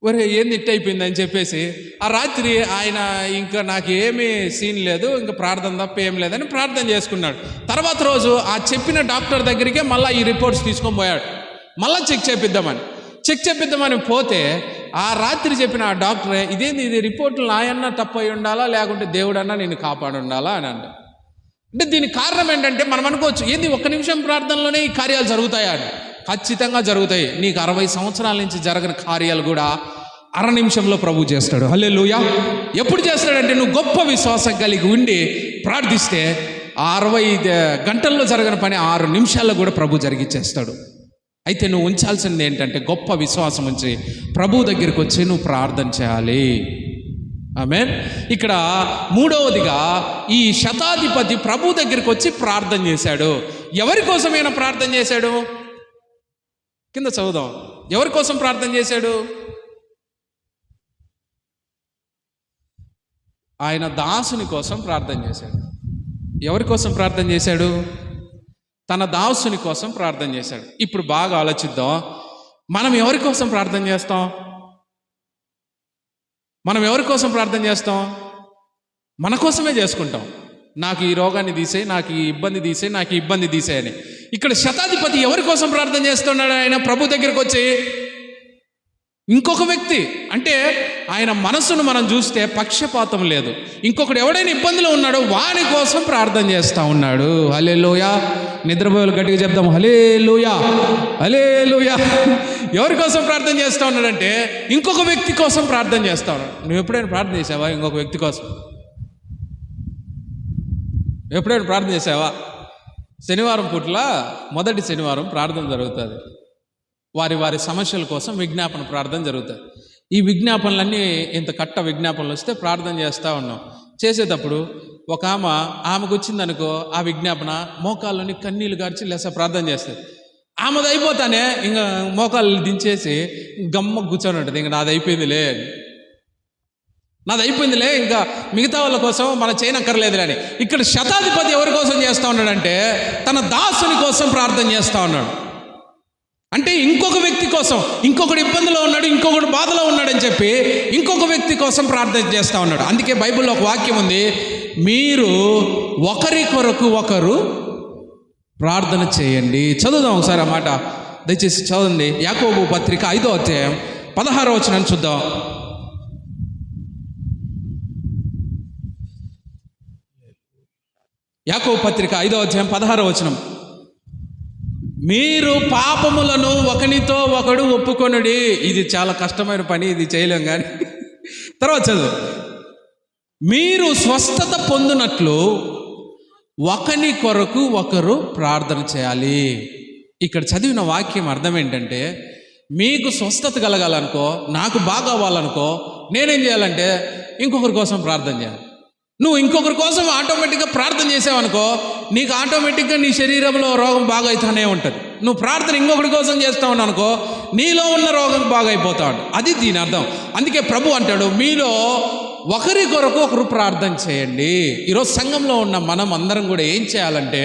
ఒరే ఏంది ఇట్ అయిపోయింది అని చెప్పేసి ఆ రాత్రి ఆయన ఇంకా నాకు ఏమీ సీన్ లేదు, ఇంకా ప్రార్థన తప్ప ఏం లేదని ప్రార్థన చేసుకున్నాడు. తర్వాత రోజు ఆ చెప్పిన డాక్టర్ దగ్గరికే మళ్ళీ ఈ రిపోర్ట్స్ తీసుకొని పోయాడు. మళ్ళీ చెక్ చేపిద్దామని పోతే ఆ రాత్రి చెప్పిన ఆ డాక్టరే ఇదేంది, ఇది రిపోర్ట్లు నాయన్నా తప్పై ఉండాలా లేకుంటే దేవుడన్నా నేను కాపాడు ఉండాలా అని అంట. అంటే దీనికి కారణం ఏంటంటే మనం అనుకోవచ్చు ఏంది 1 నిమిషం ప్రార్థనలోనే ఈ కార్యాలు జరుగుతాయా అని. ఖచ్చితంగా జరుగుతాయి. నీకు 60 సంవత్సరాల నుంచి జరగని కార్యాలు కూడా అర నిమిషంలో ప్రభు చేస్తాడు. హల్లెలూయా. ఎప్పుడు చేస్తాడంటే నువ్వు గొప్ప విశ్వాసం కలిగి ఉండి ప్రార్థిస్తే 60 గంటల్లో జరగని పని 6 నిమిషాల్లో కూడా ప్రభు జరిగిచ్చేస్తాడు. అయితే నువ్వు ఉంచాల్సింది ఏంటంటే గొప్ప విశ్వాసం ఉంచి ప్రభు దగ్గరికి వచ్చి నువ్వు ప్రార్థన చేయాలి. ఆమేన్. ఇక్కడ మూడవదిగా ఈ శతాధిపతి ప్రభు దగ్గరికి వచ్చి ప్రార్థన చేశాడు. ఎవరి కోసమైనా ప్రార్థన చేశాడు? కింద చదువుదాం. ఎవరి కోసం ప్రార్థన చేశాడు? ఆయన దాసుని కోసం ప్రార్థన చేశాడు. ఎవరి కోసం ప్రార్థన చేశాడు? తన దాసుని కోసం ప్రార్థన చేశాడు. ఇప్పుడు బాగా ఆలోచిద్దాం. మనం ఎవరి కోసం ప్రార్థన చేస్తాం? మనం ఎవరి కోసం ప్రార్థన చేస్తాం? మన కోసమే చేసుకుంటాం. నాకు ఈ రోగాన్ని తీసేయి, నాకు ఈ ఇబ్బంది తీసేయి, నాకు ఈ ఇబ్బంది తీసేయని. ఇక్కడ శతాధిపతి ఎవరి కోసం ప్రార్థన చేస్తున్నాడు? ఆయన ప్రభు దగ్గరికి వచ్చి ఇంకొక వ్యక్తి, అంటే ఆయన మనసును మనం చూస్తే పక్షపాతం లేదు. ఇంకొకడు ఎవడైనా ఇబ్బందిలో ఉన్నాడో వాని కోసం ప్రార్థన చేస్తూ ఉన్నాడు. హల్లెలూయా. నిద్రపోయేలు గట్టిగా చెప్దాం, హల్లెలూయా, హల్లెలూయా. ఎవరి కోసం ప్రార్థన చేస్తూ ఉన్నాడంటే ఇంకొక వ్యక్తి కోసం ప్రార్థన చేస్తూ ఉన్నాడు. నువ్వు ఎప్పుడైనా ప్రార్థన చేసావా ఇంకొక వ్యక్తి కోసం? ఎప్పుడైనా ప్రార్థన చేసావా? శనివారం పూట్ల మొదటి శనివారం ప్రార్థన జరుగుతుంది. వారి వారి సమస్యల కోసం విజ్ఞాపన ప్రార్థన జరుగుతుంది. ఈ విజ్ఞాపనలన్నీ ఇంత కట్ట విజ్ఞాపనలు వస్తే ప్రార్థన చేస్తూ ఉన్నాం. చేసేటప్పుడు ఒక ఆమెకు వచ్చిందనుకో, ఆ విజ్ఞాపన మోకాళ్ళని కన్నీళ్ళు గార్చి లేసా ప్రార్థన చేస్తుంది. ఆమెది అయిపోతానే ఇంకా మోకాళ్ళు దించేసి గమ్మ కూర్చొని ఉంటుంది. ఇంకా నాది అయిపోయిందిలే, ఇంకా మిగతా వాళ్ళ కోసం మనం చేయనక్కర్లేదులే అని. ఇక్కడ శతాధిపతి ఎవరి కోసం చేస్తూ ఉన్నాడంటే తన దాసుని కోసం ప్రార్థన చేస్తూ ఉన్నాడు. అంటే ఇంకొక వ్యక్తి కోసం, ఇంకొకటి ఇబ్బందిలో ఉన్నాడు, ఇంకొకటి బాధలో ఉన్నాడని చెప్పి ఇంకొక వ్యక్తి కోసం ప్రార్థన చేస్తూ ఉన్నాడు. అందుకే బైబిల్లో ఒక వాక్యం ఉంది, మీరు ఒకరి కొరకు ఒకరు ప్రార్థన చేయండి. చదువుదాం ఒకసారి ఆ మాట, దయచేసి చదవండి. యాకోబు పత్రిక 5వ అధ్యాయం 16వ వచనం చూద్దాం. యాకోబు పత్రిక 5వ అధ్యాయం 16వ వచనం. మీరు పాపములను ఒకనితో ఒకడు ఒప్పుకొనుడి. ఇది చాలా కష్టమైన పని, ఇది చేయలేం. కానీ తర్వాత చదువు. మీరు స్వస్థత పొందినట్లు ఒకని కొరకు ఒకరు ప్రార్థన చేయాలి. ఇక్కడ చదివిన వాక్యం అర్థం ఏంటంటే, మీకు స్వస్థత కలగాలనుకో, నాకు బాగా అవ్వాలనుకో, నేనేం చేయాలంటే ఇంకొకరి కోసం ప్రార్థన చేయాలి. నువ్వు ఇంకొకరి కోసం ఆటోమేటిక్గా ప్రార్థన చేసావనుకో, నీకు ఆటోమేటిక్గా నీ శరీరంలో రోగం బాగా అవుతానే ఉంటుంది. నువ్వు ప్రార్థన ఇంకొకరి కోసం చేస్తావు అనుకో, నీలో ఉన్న రోగం బాగా అయిపోతావు. అది దీని అర్థం. అందుకే ప్రభు అంటాడు, మీలో ఒకరి కొరకు ఒకరు ప్రార్థన చేయండి. ఈరోజు సంఘంలో ఉన్న మనం అందరం కూడా ఏం చేయాలంటే,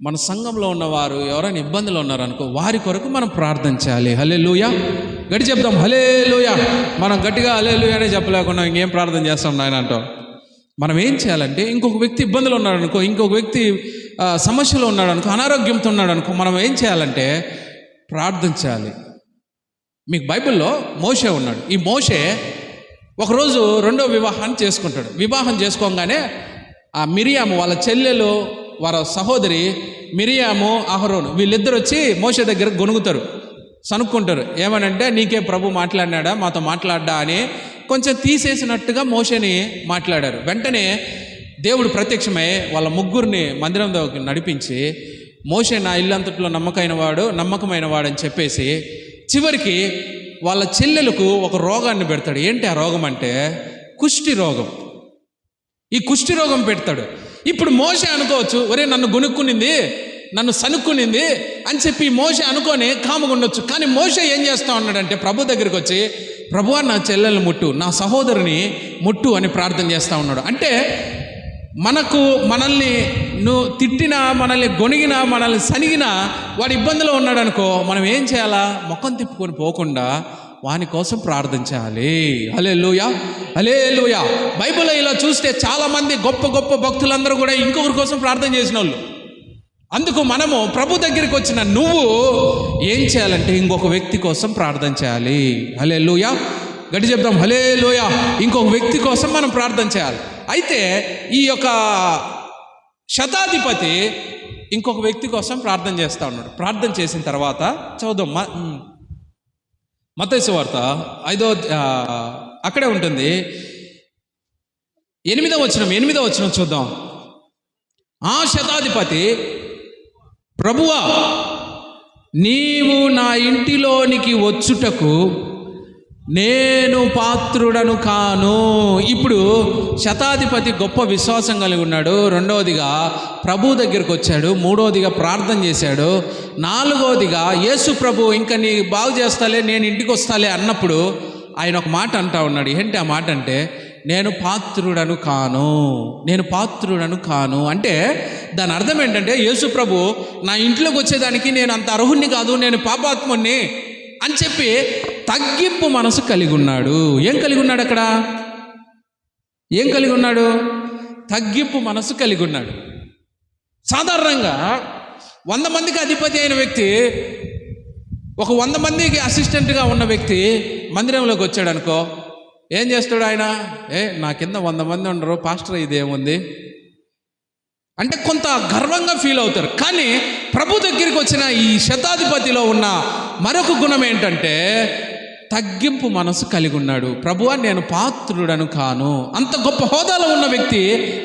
మన సంఘంలో ఉన్నవారు ఎవరైనా ఇబ్బందులు ఉన్నారనుకో, వారి కొరకు మనం ప్రార్థన చేయాలి. హల్లెలూయా. గట్టి చెప్దాం, హల్లెలూయా. మనం గట్టిగా హల్లెలూయా అనే చెప్పలేకుండా ఇంకేం ప్రార్థన చేస్తాం నాయన అంటాం. మనం ఏం చేయాలంటే, ఇంకొక వ్యక్తి ఇబ్బందులు ఉన్నాడనుకో, ఇంకొక వ్యక్తి సమస్యలో ఉన్నాడనుకో, అనారోగ్యంతో ఉన్నాడనుకో, మనం ఏం చేయాలంటే ప్రార్థన చేయాలి. మీకు బైబిల్లో మోషే ఉన్నాడు. ఈ మోషే ఒకరోజు రెండో వివాహాన్ని చేసుకుంటాడు. వివాహం చేసుకోగానే ఆ మిరియాము వాళ్ళ చెల్లెలు, వాళ్ళ సహోదరి మిరియాము, అహరోను వీళ్ళిద్దరు వచ్చి మోషే దగ్గర గొనుగుతారు, సనుక్కుంటారు. ఏమనంటే, నీకే ప్రభు మాట్లాడినాడా, మాతో మాట్లాడ్డా అని కొంచెం తీసేసినట్టుగా మోషేని మాట్లాడారు. వెంటనే దేవుడు ప్రత్యక్షమై వాళ్ళ ముగ్గురిని మందిరం దగ్గర నడిపించి, మోషే నా ఇల్లంతట్లో నమ్మకమైన వాడు అని చెప్పేసి చివరికి వాళ్ళ చెల్లెలకు ఒక రోగాన్ని పెడతాడు. ఏంటి ఆ రోగం అంటే కుష్టి రోగం. ఈ కుష్టి రోగం పెడతాడు. ఇప్పుడు మోషే అనుకోవచ్చు, ఒరే నన్ను గొనుక్కునింది, నన్ను సనుక్కునింది అని చెప్పి మోషే అనుకొని కాముగా ఉండొచ్చు. కానీ మోషే ఏం చేస్తా ఉన్నాడంటే ప్రభు దగ్గరికి వచ్చి, ప్రభువా నా చెల్లెల్ని ముట్టు, నా సహోదరుని ముట్టు అని ప్రార్థన చేస్తూ ఉన్నాడు. అంటే మనల్ని నువ్వు తిట్టినా, మనల్ని గొనిగినా, మనల్ని సనిగినా, వాడు ఇబ్బందిలో ఉన్నాడు అనుకో, మనం ఏం చేయాలా? ముఖం తిప్పుకొని పోకుండా వాని కోసం ప్రార్థన చేయాలి. హల్లెలూయా, హల్లెలూయా. బైబిల్లో ఇలా చూస్తే చాలామంది గొప్ప గొప్ప భక్తులందరూ కూడా ఇంకొకరి కోసం ప్రార్థన చేసిన వాళ్ళు. అందుకు మనము ప్రభు దగ్గరికి వచ్చిన నువ్వు ఏం చేయాలంటే ఇంకొక వ్యక్తి కోసం ప్రార్థన చేయాలి. హల్లెలూయా. గట్టి చెప్దాం, హల్లెలూయా. ఇంకొక వ్యక్తి కోసం మనం ప్రార్థన చేయాలి. అయితే ఈ యొక్క శతాధిపతి ఇంకొక వ్యక్తి కోసం ప్రార్థన చేస్తూ ఉన్నాడు. ప్రార్థన చేసిన తర్వాత చదువుదాం, మత్తయి సువార్త 5వ అక్కడే ఉంటుంది. 8వ వచనం చూద్దాం. ఆ శతాధిపతి, ప్రభువా, నీవు నా ఇంటిలోనికి వచ్చుటకు నేను పాత్రుడను కాను. ఇప్పుడు శతాధిపతి గొప్ప విశ్వాసం కలిగి ఉన్నాడు. రెండవదిగా ప్రభు దగ్గరికి వచ్చాడు. మూడవదిగా ప్రార్థన చేశాడు. నాలుగవదిగా యేసు ప్రభు ఇంకా నీ బాగు చేస్తాలే, నేను ఇంటికి వస్తాలే అన్నప్పుడు ఆయన ఒక మాట అంటా ఉన్నాడు. ఏంటి ఆ మాట అంటే, నేను పాత్రుడను కాను అంటే దాని అర్థం ఏంటంటే, యేసు ప్రభు నా ఇంట్లోకి వచ్చేదానికి నేను అంత అర్హుణ్ణి కాదు, నేను పాపాత్ముణ్ణి అని చెప్పి తగ్గింపు మనసు కలిగి ఉన్నాడు. ఏం కలిగి ఉన్నాడు అక్కడ? ఏం కలిగి ఉన్నాడు? తగ్గింపు మనసు కలిగి ఉన్నాడు. సాధారణంగా 100 మందికి అధిపతి అయిన వ్యక్తి, ఒక 100 మందికి అసిస్టెంట్గా ఉన్న వ్యక్తి మందిరంలోకి వచ్చాడు అనుకో, ఏం చేస్తాడు ఆయన? నా కింద 100 మంది ఉండరు, పాస్టర్ ఇదేముంది అంటే కొంత గర్వంగా ఫీల్ అవుతారు. కానీ ప్రభు దగ్గరికి వచ్చిన ఈ శతాధిపతిలో ఉన్న మరొక గుణం ఏంటంటే, తగ్గింపు మనసు కలిగి ఉన్నాడు. ప్రభువా, నేను పాత్రుడను కాను. అంత గొప్ప హోదాలో ఉన్న వ్యక్తి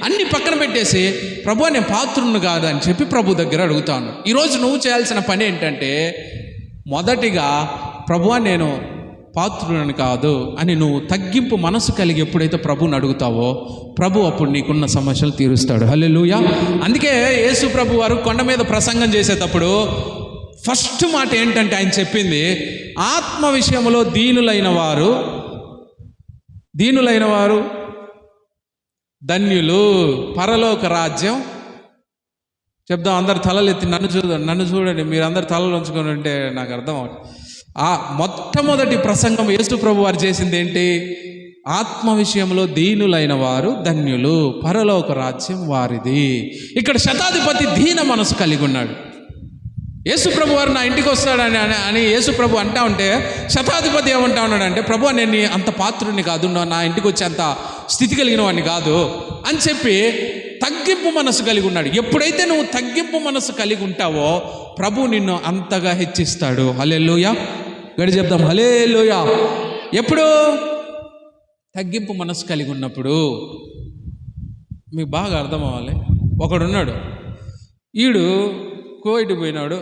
అన్ని పక్కన పెట్టేసి, ప్రభువా, నేను పాత్రుడిని కాదు అని చెప్పి ప్రభు దగ్గర అడుగుతాను. ఈరోజు నువ్వు చేయాల్సిన పని ఏంటంటే, మొదటిగా ప్రభువా, నేను పాత్రుడని కాదు అని నువ్వు తగ్గింపు మనసు కలిగి ఎప్పుడైతే ప్రభుని అడుగుతావో, ప్రభు అప్పుడు నీకున్న సమస్యలు తీరుస్తాడు. హల్లెలూయా. అందుకే యేసు ప్రభు వారు కొండ మీద ప్రసంగం చేసేటప్పుడు ఫస్ట్ మాట ఏంటంటే ఆయన చెప్పింది, ఆత్మ విషయంలో దీనులైన వారు ధన్యులు, పరలోక రాజ్యం. చెప్దాం, అందరు తలలు ఎత్తి నన్ను చూడండి. మీరు అందరు తలలు ఉంచుకొని ఉంటే నాకు అర్థం అవుతుంది. ఆ మొట్టమొదటి ప్రసంగం యేసు ప్రభు వారు చేసింది ఏంటి? ఆత్మ విషయంలో దీనులైన వారు ధన్యులు, పరలోక రాజ్యం వారిది. ఇక్కడ శతాధిపతి దీన మనసు కలిగి ఉన్నాడు. యేసు ప్రభు వారు నా ఇంటికి వస్తాడని అని యేసు ప్రభు అంటా ఉంటే, శతాధిపతి ఏమంటా ఉన్నాడంటే, ప్రభు నేను అంత పాత్రుడిని కాదు, నా ఇంటికి వచ్చే అంత స్థితి కలిగిన వాడిని కాదు అని చెప్పి తగ్గింపు మనసు కలిగి ఉన్నాడు. ఎప్పుడైతే నువ్వు తగ్గింపు మనసు కలిగి ఉంటావో ప్రభు నిన్ను అంతగా హెచ్చిస్తాడు. హల్లెలూయా. గడి చెప్దాం, హల్లెలూయా. ఎప్పుడు? తగ్గింపు మనసు కలిగి ఉన్నప్పుడు. మీకు బాగా అర్థం అవ్వాలి. ఒకడున్నాడు, ఈడు కువైట్కి పోయినాడు.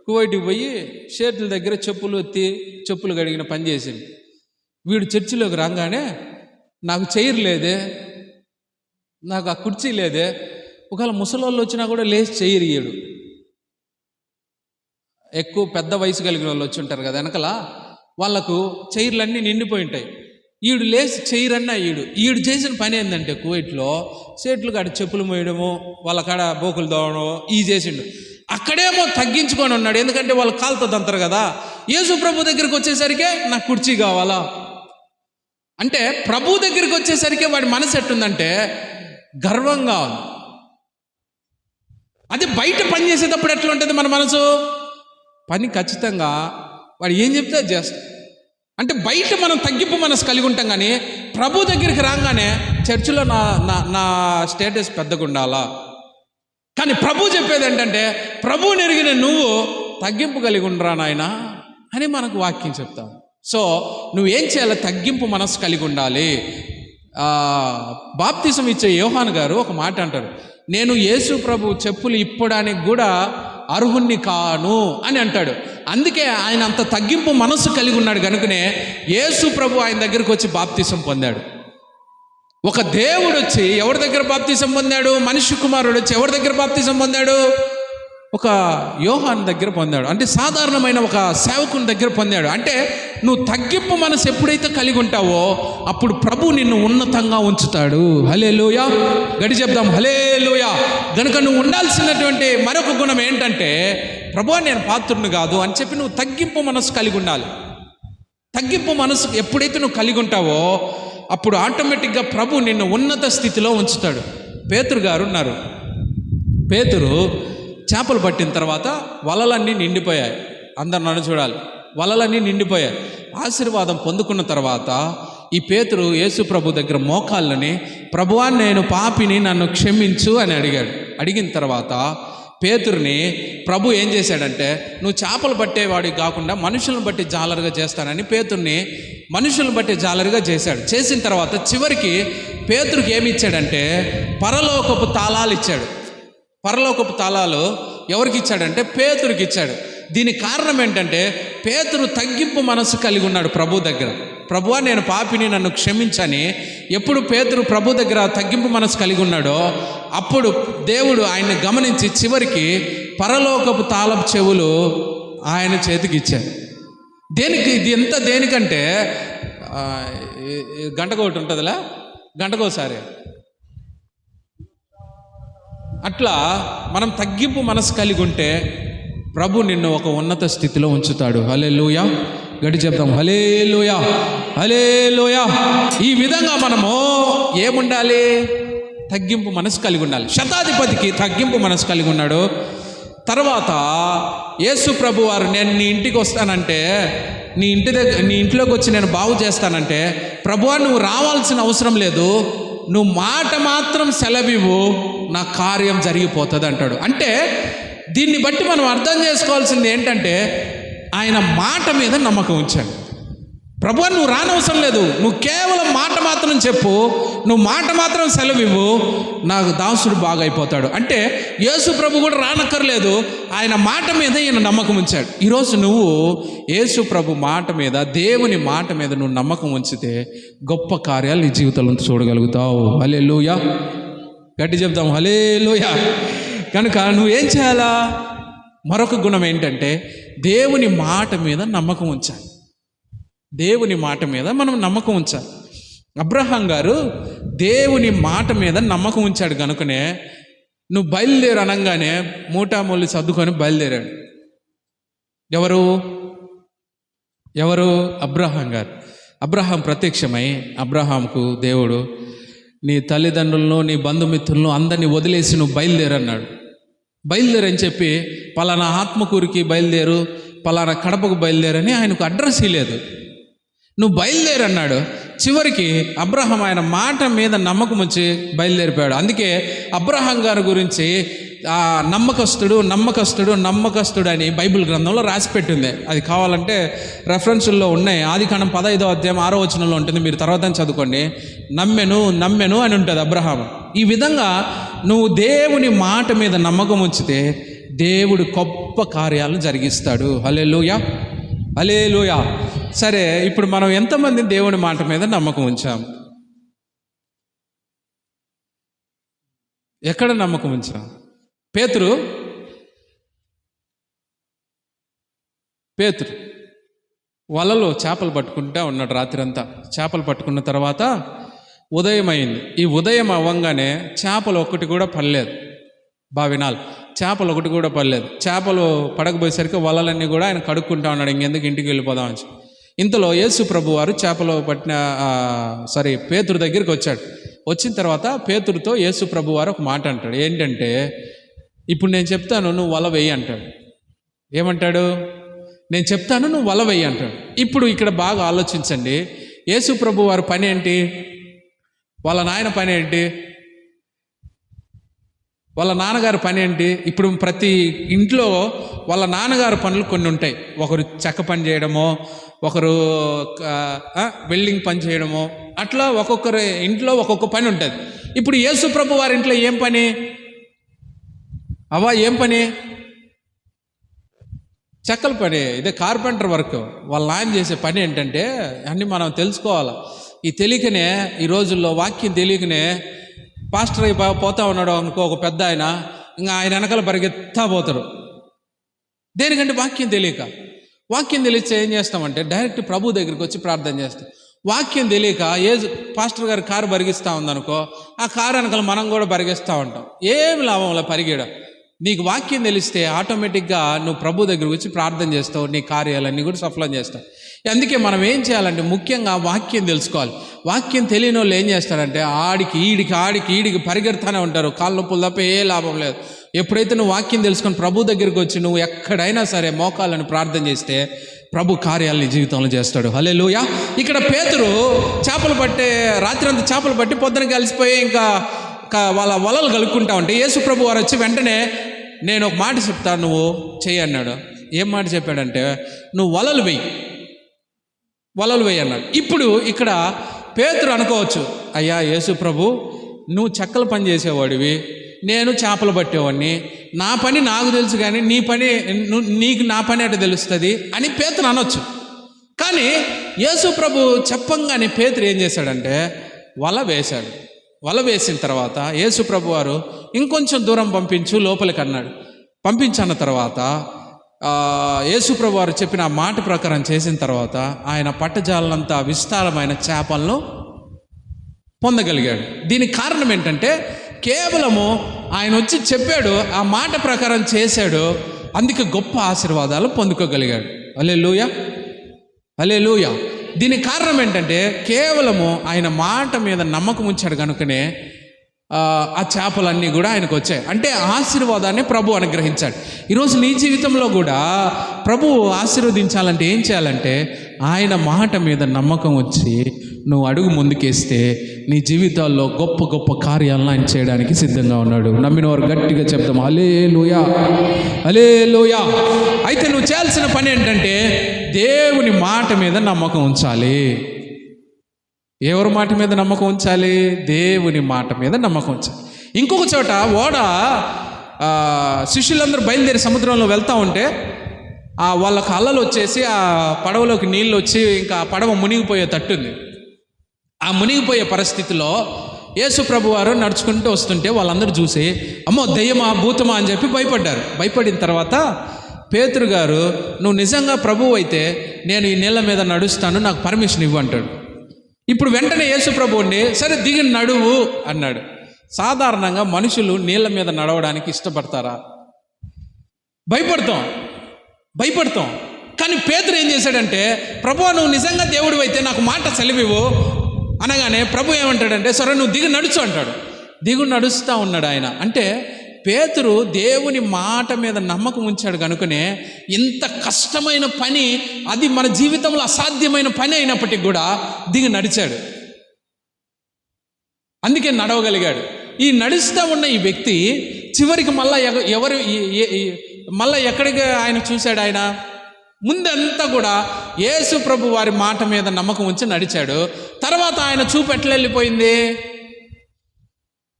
కువైట్కి పోయి షేట్ల దగ్గర చెప్పులు కడిగిన పని చేసింది. వీడు చర్చిలోకి రాగానే, నాకు చైర్ లేదే, నాకు ఆ కుర్చీ లేదే, ఒకవేళ ముసలోళ్ళు వచ్చినా కూడా లేచి చైర్ ఇయ్యడు. ఎక్కువ పెద్ద వయసు కలిగిన వాళ్ళు వచ్చి ఉంటారు కదా వెనకల, వాళ్ళకు చైర్లన్నీ నిండిపోయి ఉంటాయి. ఈడు లేచి చైర్ అన్నా ఈడు చేసిన పని ఏంటంటే, కువైట్లో సేట్లు కాడ చెప్పులు మోయడము, వాళ్ళ కాడ బోకులు దోవడం ఈ చేసిండు. అక్కడేమో తగ్గించుకొని ఉన్నాడు, ఎందుకంటే వాళ్ళు కాలుతో దంతారు కదా. యేసు ప్రభు దగ్గరికి వచ్చేసరికి నాకు కుర్చీ కావాలా అంటే, ప్రభు దగ్గరికి వచ్చేసరికి వాడి మనసు ఎట్టుందంటే గర్వంగా ఉంది. అది బయట పని చేసేటప్పుడు ఎట్లా ఉంటుంది మన మనసు? పని ఖచ్చితంగా వాడు ఏం చెప్తే అది చేస్తాం. అంటే బయట మనం తగ్గింపు మనసు కలిగి ఉంటాం, కానీ ప్రభు దగ్గరికి రాగానే చర్చిలో నా స్టేటస్ పెద్దగా ఉండాలా. కానీ ప్రభు చెప్పేది ఏంటంటే, ప్రభువుని ఎరిగిన నువ్వు తగ్గింపు కలిగి ఉండరా నాయనా అని మనకు వాక్యం చెప్తాం. సో నువ్వేం చేయాలి? తగ్గింపు మనసు కలిగి ఉండాలి. బాప్తిసం ఇచ్చే యోహాను గారు ఒక మాట అంటారు, నేను యేసు ప్రభు చెప్పులు ఇప్పడానికి కూడా అర్హుణ్ణి కాను అని అంటాడు. అందుకే ఆయన అంత తగ్గింపు మనసు కలిగి ఉన్నాడు కనుకనే యేసు ప్రభు ఆయన దగ్గరికి వచ్చి బాప్తిసం పొందాడు. ఒక దేవుడు వచ్చి ఎవరి దగ్గర బాప్తిసం పొందాడు? మనిషి కుమారుడు వచ్చి ఎవరి దగ్గర బాప్తిసం పొందాడు? ఒక యోహాను దగ్గర పొందాడు. అంటే సాధారణమైన ఒక సేవకుని దగ్గర పొందాడు. అంటే నువ్వు తగ్గింపు మనసు ఎప్పుడైతే కలిగి ఉంటావో అప్పుడు ప్రభు నిన్ను ఉన్నతంగా ఉంచుతాడు. హల్లెలూయా. గడి చెప్దాం, హల్లెలూయా. గనుక నువ్వు ఉండాల్సినటువంటి మరొక గుణం ఏంటంటే, ప్రభువా నేను పాత్రుడిని కాదు అని చెప్పి నువ్వు తగ్గింపు మనసు కలిగి ఉండాలి. తగ్గింపు మనసు ఎప్పుడైతే నువ్వు కలిగి ఉంటావో అప్పుడు ఆటోమేటిక్గా ప్రభు నిన్ను ఉన్నత స్థితిలో ఉంచుతాడు. పేతురు గారు ఉన్నారు. పేతురు చేపలు పట్టిన తర్వాత వలలన్నీ నిండిపోయాయి. అందరు నన్ను చూడాలి, వలలన్నీ నిండిపోయాయి. ఆశీర్వాదం పొందుకున్న తర్వాత ఈ పేతురు యేసు ప్రభు దగ్గర మోకాళ్ళని, ప్రభువా నేను పాపిని, నన్ను క్షమించు అని అడిగాడు. అడిగిన తర్వాత పేతురుని ప్రభు ఏం చేశాడంటే, నువ్వు చేపలు పట్టేవాడికి కాకుండా మనుషులను బట్టి జాలరుగా చేస్తానని పేతుర్ని మనుషులను బట్టి జాలరుగా చేశాడు. చేసిన తర్వాత చివరికి పేతురుకి ఏమి ఇచ్చాడంటే పరలోకపు తాళాలు ఇచ్చాడు. పరలోకపు తాళాలు ఎవరికి ఇచ్చాడంటే పేతురుకి ఇచ్చాడు. దీనికి కారణం ఏంటంటే పేతురు తగ్గింపు మనసు కలిగి ఉన్నాడు ప్రభు దగ్గర. ప్రభువా, నేను పాపిని, నన్ను క్షమించని ఎప్పుడు పేతురు ప్రభు దగ్గర తగ్గింపు మనసు కలిగి ఉన్నాడో అప్పుడు దేవుడు ఆయన్ని గమనించి చివరికి పరలోకపు తాళపు చెవులు ఆయన చేతికి ఇచ్చారు. దేనికి ఇది ఎంత? దేనికంటే గంటకొకటి ఉంటుందిలా, గంటకోసారి అట్లా మనం తగ్గింపు మనసు కలిగి ఉంటే ప్రభు నిన్ను ఒక ఉన్నత స్థితిలో ఉంచుతాడు. హల్లెలూయా, గడి చెప్తాం హల్లెలూయా, హల్లెలూయా. ఈ విధంగా మనము ఏముండాలి? తగ్గింపు మనసు కలిగి ఉండాలి. శతాధిపతికి తగ్గింపు మనసు కలిగి ఉన్నాడు. తర్వాత యేసు ప్రభు వారు, నేను నీ ఇంటికి వస్తానంటే, నీ ఇంట్లోకి వచ్చి నేను బాగు చేస్తానంటే, ప్రభువా నువ్వు రావాల్సిన అవసరం లేదు, నువ్వు మాట మాత్రం సెలవివ్వు, నా కార్యం జరిగిపోతుంది అంటాడు. అంటే దీన్ని బట్టి మనం అర్థం చేసుకోవాల్సింది ఏంటంటే ఆయన మాట మీద నమ్మకం ఉంచాడు. ప్రభువా నువ్వు రానవసరం లేదు, నువ్వు కేవలం మాట మాత్రం చెప్పు, నువ్వు మాట మాత్రం సెలవివ్వు, నాకు దాసుడు బాగా అయిపోతాడు. అంటే యేసు ప్రభు కూడా రానక్కర్లేదు, ఆయన మాట మీద ఈయన నమ్మకం ఉంచాడు. ఈరోజు నువ్వు యేసు ప్రభు మాట మీద, దేవుని మాట మీద నువ్వు నమ్మకం ఉంచితే గొప్ప కార్యాలు నీ జీవితంలో చూడగలుగుతావు. హల్లెలూయా, గట్టి చెప్తాం హల్లెలూయా. కనుక నువ్వేం చేయాలా? మరొక గుణం ఏంటంటే దేవుని మాట మీద నమ్మకం ఉంచాలి. దేవుని మాట మీద మనం నమ్మకం ఉంచాలి. అబ్రహాం గారు దేవుని మాట మీద నమ్మకం ఉంచాడు కనుకనే నువ్వు బయలుదేరు అనగానే మూటామూలి సర్దుకొని బయలుదేరాడు. ఎవరు? అబ్రహాం గారు. అబ్రహాం ప్రత్యక్షమై అబ్రహాంకు దేవుడు, నీ తల్లిదండ్రులను, నీ బంధుమిత్రులను అందరినీ వదిలేసి నువ్వు బయలుదేరన్నాడు. బయలుదేరని చెప్పి పలానా ఆత్మకూరికి బయలుదేరు, పలానా కడపకు బయలుదేరని ఆయనకు అడ్రస్ ఇవ్వలేదు. నువ్వు బయలుదేరన్నాడు. చివరికి అబ్రహాం ఆయన మాట మీద నమ్మకం వచ్చి బయలుదేరిపోయాడు. అందుకే అబ్రహాం గారి గురించి నమ్మకస్తుడు అని బైబిల్ గ్రంథంలో రాసిపెట్టింది. అది కావాలంటే రెఫరెన్సుల్లో ఉన్నాయి. ఆదికాండం 15వ అధ్యాయం 6వ వచనంలో ఉంటుంది, మీరు తర్వాత చదువుకోండి. నమ్మెను అని ఉంటుంది అబ్రహాం. ఈ విధంగా నువ్వు దేవుని మాట మీద నమ్మకం ఉంచితే దేవుడు గొప్ప కార్యాలను జరిగిస్తాడు. హల్లెలూయా, హల్లెలూయా. సరే, ఇప్పుడు మనం ఎంతమంది దేవుని మాట మీద నమ్మకం ఉంచాం? ఎక్కడ నమ్మకం ఉంచాం? పేతురు వలలో చేపలు పట్టుకుంటా ఉన్నాడు రాత్రి అంతా. చేపలు పట్టుకున్న తర్వాత ఉదయం అయింది. ఈ ఉదయం అవ్వంగానే చేపలు ఒకటి కూడా పడలేదు. బావినాలు చేపలు ఒకటి కూడా పడలేదు. చేపలు పడకపోయేసరికి వలలన్నీ కూడా ఆయన కడుక్కుంటా ఉన్నాడు, ఇంకెందుకు ఇంటికి వెళ్ళిపోదామని. ఇంతలో యేసు ప్రభు వారు పేతురు దగ్గరికి వచ్చాడు. వచ్చిన తర్వాత పేతురుతో యేసు ప్రభు వారు ఒక మాట అంటాడు. ఏంటంటే, ఇప్పుడు నేను చెప్తాను, నువ్వు వల వెయ్యి అంటాడు. ఏమంటాడు? నేను చెప్తాను, నువ్వు వల వెయ్యి అంటాడు. ఇప్పుడు ఇక్కడ బాగా ఆలోచించండి. యేసు ప్రభు వారి పని ఏంటి? వాళ్ళ నాయన పని ఏంటి? వాళ్ళ నాన్నగారి పని ఏంటి? ఇప్పుడు ప్రతి ఇంట్లో వాళ్ళ నాన్నగారి పనులు కొన్ని ఉంటాయి. ఒకరు చెక్క పని చేయడమో, ఒకరు వెల్డింగ్ పని చేయడమో, అట్లా ఒక్కొక్కరి ఇంట్లో ఒక్కొక్క పని ఉంటుంది. ఇప్పుడు యేసు ప్రభు వారి ఇంట్లో ఏం పని? ఏం పని? చెక్కల పని. ఇదే కార్పెంటర్ వర్క్. వాళ్ళ నాయన చేసే పని ఏంటంటే అన్నీ మనం తెలుసుకోవాలి. ఈ తెలియకనే ఈ రోజుల్లో వాక్యం తెలియకనే పాస్టర్ పోతా ఉన్నాడు అనుకో ఒక పెద్ద ఆయన, ఇంకా ఆయన వెనకాల పరిగెత్తా పోతారు. దేనికంటే వాక్యం తెలియక. వాక్యం తెలిస్తే ఏం చేస్తామంటే డైరెక్ట్ ప్రభు దగ్గరికి వచ్చి ప్రార్థన చేస్తాం. వాక్యం తెలియక పాస్టర్ గారి కారు బరిగిస్తూ ఉందనుకో, ఆ కారు వెనకాల మనం కూడా బరిగిస్తూ ఉంటాం. ఏమి లాభంలో పరిగెడం. నీకు వాక్యం తెలిస్తే ఆటోమేటిక్గా నువ్వు ప్రభు దగ్గరికి వచ్చి ప్రార్థన చేస్తావు, నీ కార్యాలన్నీ కూడా సఫలం చేస్తావు. అందుకే మనం ఏం చేయాలంటే ముఖ్యంగా వాక్యం తెలుసుకోవాలి. వాక్యం తెలియని వాళ్ళు ఏం చేస్తారంటే ఆడికి ఈడికి పరిగెడతానే ఉంటారు. కాళ్ళ నొప్పులు తప్ప ఏ లాభం లేదు. ఎప్పుడైతే నువ్వు వాక్యం తెలుసుకొని ప్రభు దగ్గరికి వచ్చి నువ్వు ఎక్కడైనా సరే మోకాళ్ళని ప్రార్థన చేస్తే ప్రభు కార్యాలని జీవితంలో చేస్తాడు. హల్లెలూయా. ఇక్కడ పేతురు రాత్రి అంతా చేపలు పట్టి పొద్దున కలిసిపోయి ఇంకా వాళ్ళ వలలు కలుపుకుంటా ఉంటే యేసు ప్రభు వారు వచ్చి వెంటనే నేను ఒక మాట చెప్తాను, నువ్వు చెయ్యి అన్నాడు. ఏం మాట చెప్పాడంటే, నువ్వు వలలు వెయ్యి అన్నాడు. ఇప్పుడు ఇక్కడ పేతురు అనుకోవచ్చు, అయ్యా యేసు ప్రభు, నువ్వు చెక్కల పని చేసేవాడివి, నేను చేపలు పట్టేవాడిని, నా పని నాకు తెలుసు, కానీ నీ పని నీకు నా పని అటు తెలుస్తుంది అని పేతురు అనొచ్చు. కానీ యేసు ప్రభు చెప్పంగానే పేతురు ఏం చేశాడంటే వల వేశాడు. వల వేసిన తర్వాత యేసు ప్రభు వారు ఇంకొంచెం దూరం పంపించు లోపలికి అన్నాడు. పంపించన్న తర్వాత యేసు ప్రభు వారు చెప్పిన ఆ మాట ప్రకారం చేసిన తర్వాత ఆయన పట్టజాలంతా విస్తారమైన చేపలను పొందగలిగాడు. దీనికి కారణం ఏంటంటే కేవలము ఆయన వచ్చి చెప్పాడు, ఆ మాట ప్రకారం చేశాడు, అందుకే గొప్ప ఆశీర్వాదాలు పొందుకోగలిగాడు. హల్లెలూయా, హల్లెలూయా. దీనికి కారణం ఏంటంటే కేవలము ఆయన మాట మీద నమ్మకం ఉంచాడు కనుకనే ఆ చేపలన్నీ కూడా ఆయనకు వచ్చాయి. అంటే ఆశీర్వాదాన్ని ప్రభు అనుగ్రహించాడు. ఈరోజు నీ జీవితంలో కూడా ప్రభువు ఆశీర్వదించాలంటే ఏం చేయాలంటే ఆయన మాట మీద నమ్మకం వచ్చి నువ్వు అడుగు ముందుకేస్తే నీ జీవితాల్లో గొప్ప గొప్ప కార్యాలను ఆయన చేయడానికి సిద్ధంగా ఉన్నాడు. నమ్మిన వారు గట్టిగా చెప్తాం హల్లెలూయా, హల్లెలూయా. అయితే నువ్వు చేయాల్సిన పని ఏంటంటే దేవుని మాట మీద నమ్మకం ఉంచాలి. ఎవరి మాట మీద నమ్మకం ఉంచాలి? దేవుని మాట మీద నమ్మకం ఉంచాలి. ఇంకొక చోట ఓడ శిష్యులందరూ బయలుదేరి సముద్రంలో వెళ్తూ ఉంటే వాళ్ళకు అలలు వచ్చేసి ఆ పడవలోకి నీళ్ళు వచ్చి ఇంకా ఆ పడవ మునిగిపోయే తట్టుంది. ఆ మునిగిపోయే పరిస్థితిలో యేసు ప్రభు వారు నడుచుకుంటూ వస్తుంటే వాళ్ళందరూ చూసి అమ్మో దెయ్యమా భూతమా అని చెప్పి భయపడ్డారు. భయపడిన తర్వాత పేతురు గారు, నువ్వు నిజంగా ప్రభువు అయితే నేను ఈ నీళ్ళ మీద నడుస్తాను, నాకు పర్మిషన్ ఇవ్వు అంటాడు. ఇప్పుడు వెంటనే యేసు ప్రభు ఉండి సరే దిగి నడువు అన్నాడు. సాధారణంగా మనుషులు నీళ్ళ మీద నడవడానికి ఇష్టపడతారా? భయపడతాం. కానీ పేతురు ఏం చేశాడంటే, ప్రభువా నువ్వు నిజంగా దేవుడు అయితే నాకు మాట సెలవివ్వు అనగానే ప్రభు ఏమంటాడంటే సరే నువ్వు దిగి నడుచు అంటాడు. దిగు నడుస్తూ ఉన్నాడు ఆయన. అంటే పేతురు దేవుని మాట మీద నమ్మకం ఉంచాడు కనుకనే ఇంత కష్టమైన పని, అది మన జీవితంలో అసాధ్యమైన పని అయినప్పటికీ కూడా దిగి నడిచాడు. అందుకే నడవగలిగాడు. ఈ నడుస్తూ ఉన్న ఈ వ్యక్తి చివరికి మళ్ళా ఎక్కడికి ఆయన చూశాడు? ఆయన ముందంతా కూడా యేసు ప్రభు వారి మాట మీద నమ్మకం ఉంచి నడిచాడు. తర్వాత ఆయన చూపు ఎట్లా వెళ్ళిపోయింది?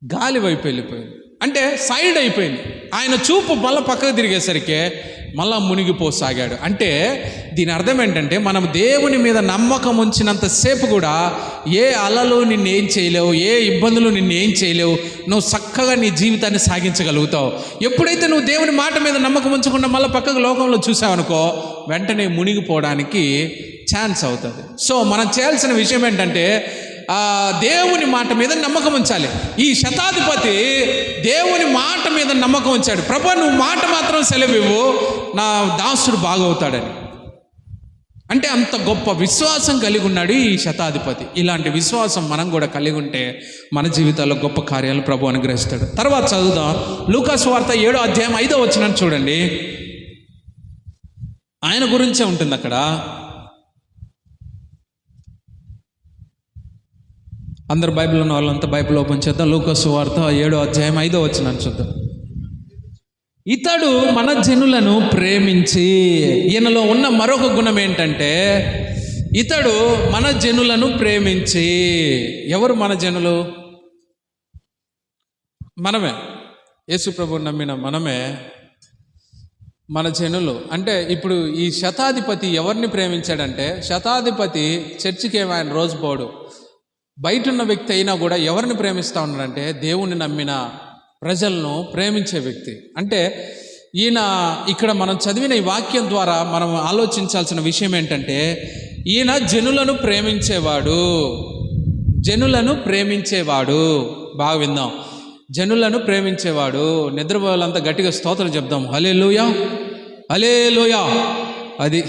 గాలి వైపు వెళ్ళిపోయింది. అంటే సైడ్ అయిపోయింది. ఆయన చూపు మళ్ళీ పక్కకు తిరిగేసరికి మళ్ళా మునిగిపోసాగాడు. అంటే దీని అర్థం ఏంటంటే మనం దేవుని మీద నమ్మకం ఉంచినంతసేపు కూడా ఏ అలలు నిన్నేం చేయలేవు, ఏ ఇబ్బందులు నిన్నేం చేయలేవు. నువ్వు చక్కగా నీ జీవితాన్ని సాగించగలుగుతావు. ఎప్పుడైతే నువ్వు దేవుని మాట మీద నమ్మకం ఉంచకుండా మళ్ళీ పక్కకు లోకంలో చూసావనుకో వెంటనే మునిగిపోవడానికి ఛాన్స్ అవుతుంది. సో మనం చేయాల్సిన విషయం ఏంటంటే దేవుని మాట మీద నమ్మకం ఉంచాలి. ఈ శతాధిపతి దేవుని మాట మీద నమ్మకం ఉంచాడు. ప్రభువా నువ్వు మాట మాత్రం సెలవివ్వు, నా దాసుడు బాగవుతాడని. అంటే అంత గొప్ప విశ్వాసం కలిగి ఉన్నాడు ఈ శతాధిపతి. ఇలాంటి విశ్వాసం మనం కూడా కలిగి ఉంటే మన జీవితాల్లో గొప్ప కార్యాలు ప్రభు అనుగ్రహిస్తాడు. తర్వాత చదువుదాం. లూకా సువార్త 7వ అధ్యాయం 5వ వచనం చూడండి. ఆయన గురించే ఉంటుంది అక్కడ. అందరు బైబిల్ ఉన్న వాళ్ళంతా బైబిల్ ఓపెన్ చేద్దాం. లూకా సువార్త 7వ అధ్యాయం 5వ వచనం చూద్దాం. ఇతడు మన జనులను ప్రేమించి, ఈయనలో ఉన్న మరొక గుణం ఏంటంటే ఇతడు మన జనులను ప్రేమించి. ఎవరు మన జనులు? మనమే. యేసు ప్రభువుని నమ్మిన మనమే మన జనులు. అంటే ఇప్పుడు ఈ శతాధిపతి ఎవరిని ప్రేమించాడంటే, శతాధిపతి చర్చికి ఆయన రోజు పోడు, బయట ఉన్న వ్యక్తి అయినా కూడా ఎవరిని ప్రేమిస్తూ ఉన్నాడంటే దేవుణ్ణి నమ్మిన ప్రజలను ప్రేమించే వ్యక్తి. అంటే ఈయన ఇక్కడ మనం చదివిన ఈ వాక్యం ద్వారా మనం ఆలోచించాల్సిన విషయం ఏంటంటే ఈయన జనులను ప్రేమించేవాడు. బాగా విందాం. జనులను ప్రేమించేవాడు. నిద్రపోవాలంతా గట్టిగా స్తోత్రం చెప్దాం. హల్లెలూయా, హల్లెలూయా. అది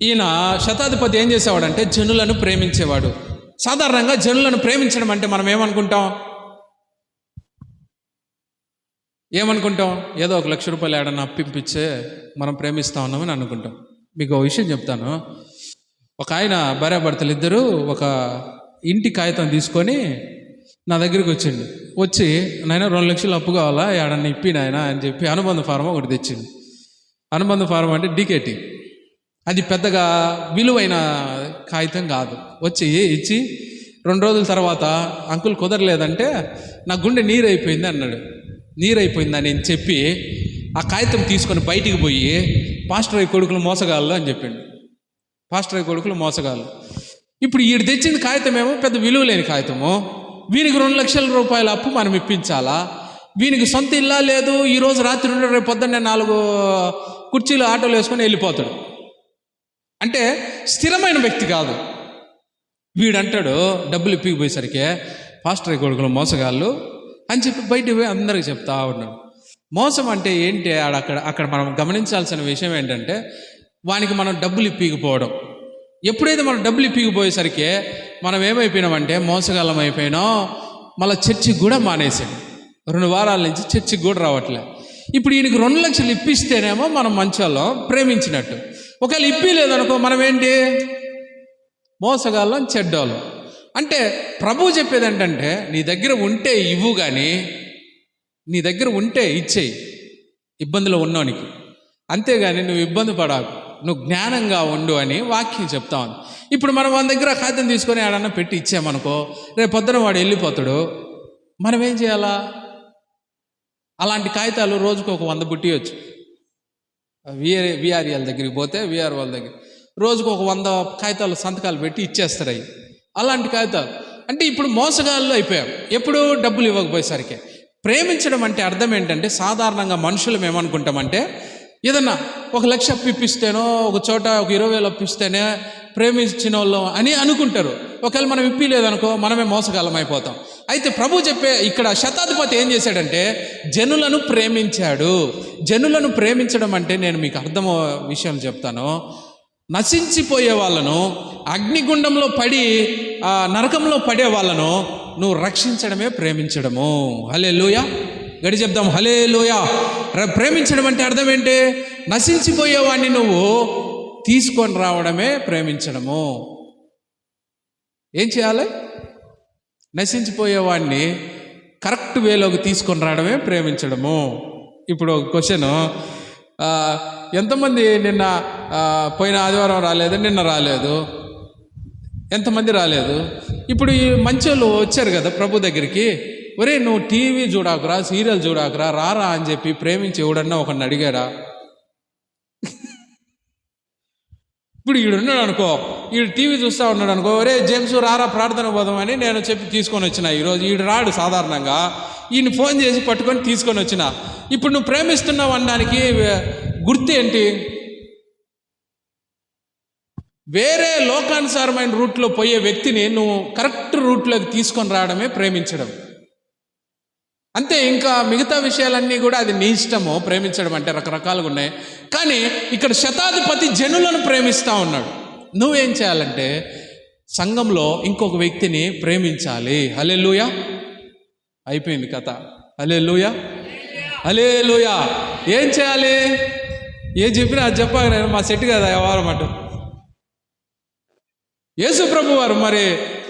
ఈయన శతాధిపతి ఏం చేసేవాడంటే జనులను ప్రేమించేవాడు. సాధారణంగా జనులను ప్రేమించడం అంటే మనం ఏమనుకుంటాం? ఏదో 1,00,000 రూపాయలు ఏడన్నా అప్పించే మనం ప్రేమిస్తా ఉన్నామని అనుకుంటాం. మీకు ఒక విషయం చెప్తాను. ఒక ఆయన భార్యాభర్తలు ఇద్దరు ఒక ఇంటి కాగితం తీసుకొని నా దగ్గరికి వచ్చి నాయన 2 లక్షలు అప్పు కావాలా, ఏడన్నా ఇప్పి నాయన అని చెప్పి అనుబంధ ఫారం ఒకటి తెచ్చింది. అనుబంధ ఫారం అంటే డీకేటీ, అది పెద్దగా విలువైన కాగితం కాదు. వచ్చి ఇచ్చి 2 రోజుల తర్వాత అంకుల్ కుదరలేదంటే నా గుండె నీరైపోయింది అన్నాడు. నీరైపోయిందని నేను చెప్పి ఆ కాగితం తీసుకొని బయటికి పోయి పాస్టర్ అయ్య కొడుకులు మోసగాళ్ళు అని చెప్పిండు. పాస్టర్ అయ్య కొడుకులు మోసగాళ్ళు. ఇప్పుడు వీడు తెచ్చిన కాగితం ఏమో పెద్ద విలువ లేని కాగితము, వీనికి 2 లక్షల రూపాయల అప్పు మనం ఇప్పించాలా, వీనికి సొంత ఇల్లా లేదు, ఈరోజు రాత్రి ఉండే రేపు పొద్దున్నే 4 కుర్చీలు ఆటోలు వేసుకొని వెళ్ళిపోతాడు. అంటే స్థిరమైన వ్యక్తి కాదు. వీడంటాడు డబ్బులు ఇప్పిపోయేసరికి పాస్టర్ కొడుకులు మోసగాళ్ళు అని చెప్పి బయటికి పోయి అందరికి చెప్తా ఉన్నాడు. మోసం అంటే ఏంటి? అక్కడ మనం గమనించాల్సిన విషయం ఏంటంటే, వానికి మనం డబ్బులు ఇప్పికపోవడం. ఎప్పుడైతే మనం డబ్బులు ఇప్పికపోయేసరికి మనం ఏమైపోయినామంటే మోసగాళ్ళం అయిపోయినాం. మళ్ళీ చర్చికి కూడా మానేసాడు. 2 వారాల నుంచి చర్చికి కూడా రావట్లే. ఇప్పుడు ఈయనకి 2 లక్షలు ఇప్పిస్తేనేమో మనం మంచోళ్ళం, ప్రేమించినట్టు. ఒకవేళ ఇప్పిలేదనుకో మనం ఏంటి? మోసగాళ్ళం, చెడ్డోళ్ళం. అంటే ప్రభువు చెప్పేది ఏంటంటే, నీ దగ్గర ఉంటే ఇవ్వు, కానీ నీ దగ్గర ఉంటే ఇచ్చేయి ఇబ్బందిలో ఉన్నవానికి, అంతేగాని నువ్వు ఇబ్బంది పడాకు, నువ్వు జ్ఞానంగా ఉండు అని వాక్యం చెప్తా ఉంది. ఇప్పుడు మనం మన దగ్గర ఖాతం తీసుకొని ఆడన్నా పెట్టి ఇచ్చామనుకో, రేపు పొద్దున వాడు వెళ్ళిపోతాడు. మనం ఏం చేయాలా? అలాంటి కాగితాలు రోజుకు ఒక 100 బుట్టియొచ్చు. విఆర్ఎల్ దగ్గరికి పోతే విఆర్ వాళ్ళ దగ్గర రోజుకు ఒక 100 కాగితాలు సంతకాలు పెట్టి ఇచ్చేస్తారు అవి. అలాంటి కాగితాలు అంటే ఇప్పుడు మోసగాళ్ళు అయిపోయాం. ఎప్పుడు డబ్బులు ఇవ్వకపోయేసరికి. ప్రేమించడం అంటే అర్థం ఏంటంటే, సాధారణంగా మనుషులం ఏమనుకుంటామంటే, ఏదన్నా 1 లక్ష అప్పిస్తేనో, ఒక చోట ఒక 20,000 అప్పిస్తేనే ప్రేమించిన వాళ్ళు అని అనుకుంటారు. ఒకవేళ మనం ఇప్పిలేదనుకో మనమే మోసగాళ్ళం అయిపోతాం. అయితే ప్రభు చెప్పే ఇక్కడ శతాధిపతి ఏం చేశాడంటే, జనులను ప్రేమించాడు. జనులను ప్రేమించడం అంటే నేను మీకు అర్థం విషయం చెప్తాను. నశించిపోయే వాళ్ళను, అగ్నిగుండంలో పడి నరకంలో పడే వాళ్ళను నువ్వు రక్షించడమే ప్రేమించడము. హల్లెలూయా, గడి చెప్దాం హల్లెలూయా. ప్రేమించడం అంటే అర్థం ఏంటి? నశించిపోయేవాడిని నువ్వు తీసుకొని రావడమే ప్రేమించడము. ఏం చేయాలి? నశించిపోయేవాడిని కరెక్ట్ వేలోకి తీసుకొని రావడమే ప్రేమించడము. ఇప్పుడు ఒక క్వశ్చన్, ఎంతమంది నిన్న పోయిన ఆదివారం రాలేదు, నిన్న రాలేదు? ఎంతమంది రాలేదు? ఇప్పుడు ఈ మంచోళ్ళు వచ్చారు కదా ప్రభు దగ్గరికి, ఒరే నువ్వు టీవీ చూడాకురా, సీరియల్ చూడాకురా, రారా అని చెప్పి ప్రేమించి ఎవడన్నా ఒకరిని అడిగాడా? ఇప్పుడు ఈడున్నాడు అనుకో, ఈడు టీవీ చూస్తూ ఉన్నాడు అనుకో, ఒరే జేమ్స్ రారా ప్రార్థన పోదామని నేను చెప్పి తీసుకొని వచ్చిన. ఈరోజు ఈడు రాడు సాధారణంగా, ఈయన ఫోన్ చేసి పట్టుకొని తీసుకొని వచ్చిన. ఇప్పుడు నువ్వు ప్రేమిస్తున్నావు అనడానికి గుర్తు ఏంటి? వేరే లోకానుసారమైన రూట్లో పోయే వ్యక్తిని నువ్వు కరెక్ట్ రూట్లోకి తీసుకొని రావడమే ప్రేమించడం. అంతే. ఇంకా మిగతా విషయాలన్నీ కూడా అది నీ ఇష్టము. ప్రేమించడం అంటే రకరకాలుగా ఉన్నాయి. కానీ ఇక్కడ శతాధిపతి జనులను ప్రేమిస్తూ ఉన్నాడు. నువ్వేం చేయాలంటే సంఘంలో ఇంకొక వ్యక్తిని ప్రేమించాలి. హల్లెలూయా. అయిపోయింది కథ. హల్లెలూయా, హల్లెలూయా. ఏం చేయాలి? ఏం చెప్పినా అది చెప్పాక నేను మా సెట్ కదా వ్యవహారం అటు. యేసు ప్రభు వారు మరి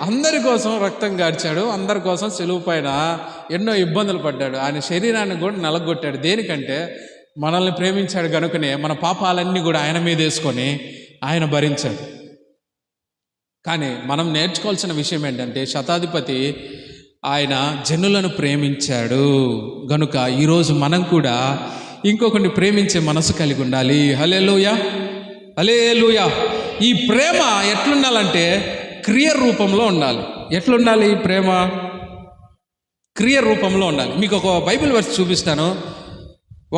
అందరి కోసం రక్తం గార్చాడు, అందరి కోసం సెలువు పైన ఎన్నో ఇబ్బందులు పడ్డాడు. ఆయన శరీరాన్ని కూడా నలగొట్టాడు. దేనికంటే మనల్ని ప్రేమించాడు కనుకనే మన పాపాలన్నీ కూడా ఆయన మీద వేసుకొని ఆయన భరించాడు. కానీ మనం నేర్చుకోవాల్సిన విషయం ఏంటంటే, శతాధిపతి ఆయన జనులను ప్రేమించాడు గనుక ఈరోజు మనం కూడా ఇంకొకరిని ప్రేమించే మనసు కలిగి ఉండాలి. హల్లెలూయా, హల్లెలూయా. ఈ ప్రేమ ఎట్లుండాలంటే క్రియ రూపంలో ఉండాలి. ఎట్లుండాలి ఈ ప్రేమ? క్రియ రూపంలో ఉండాలి. మీకు ఒక బైబిల్ వర్స్ చూపిస్తాను.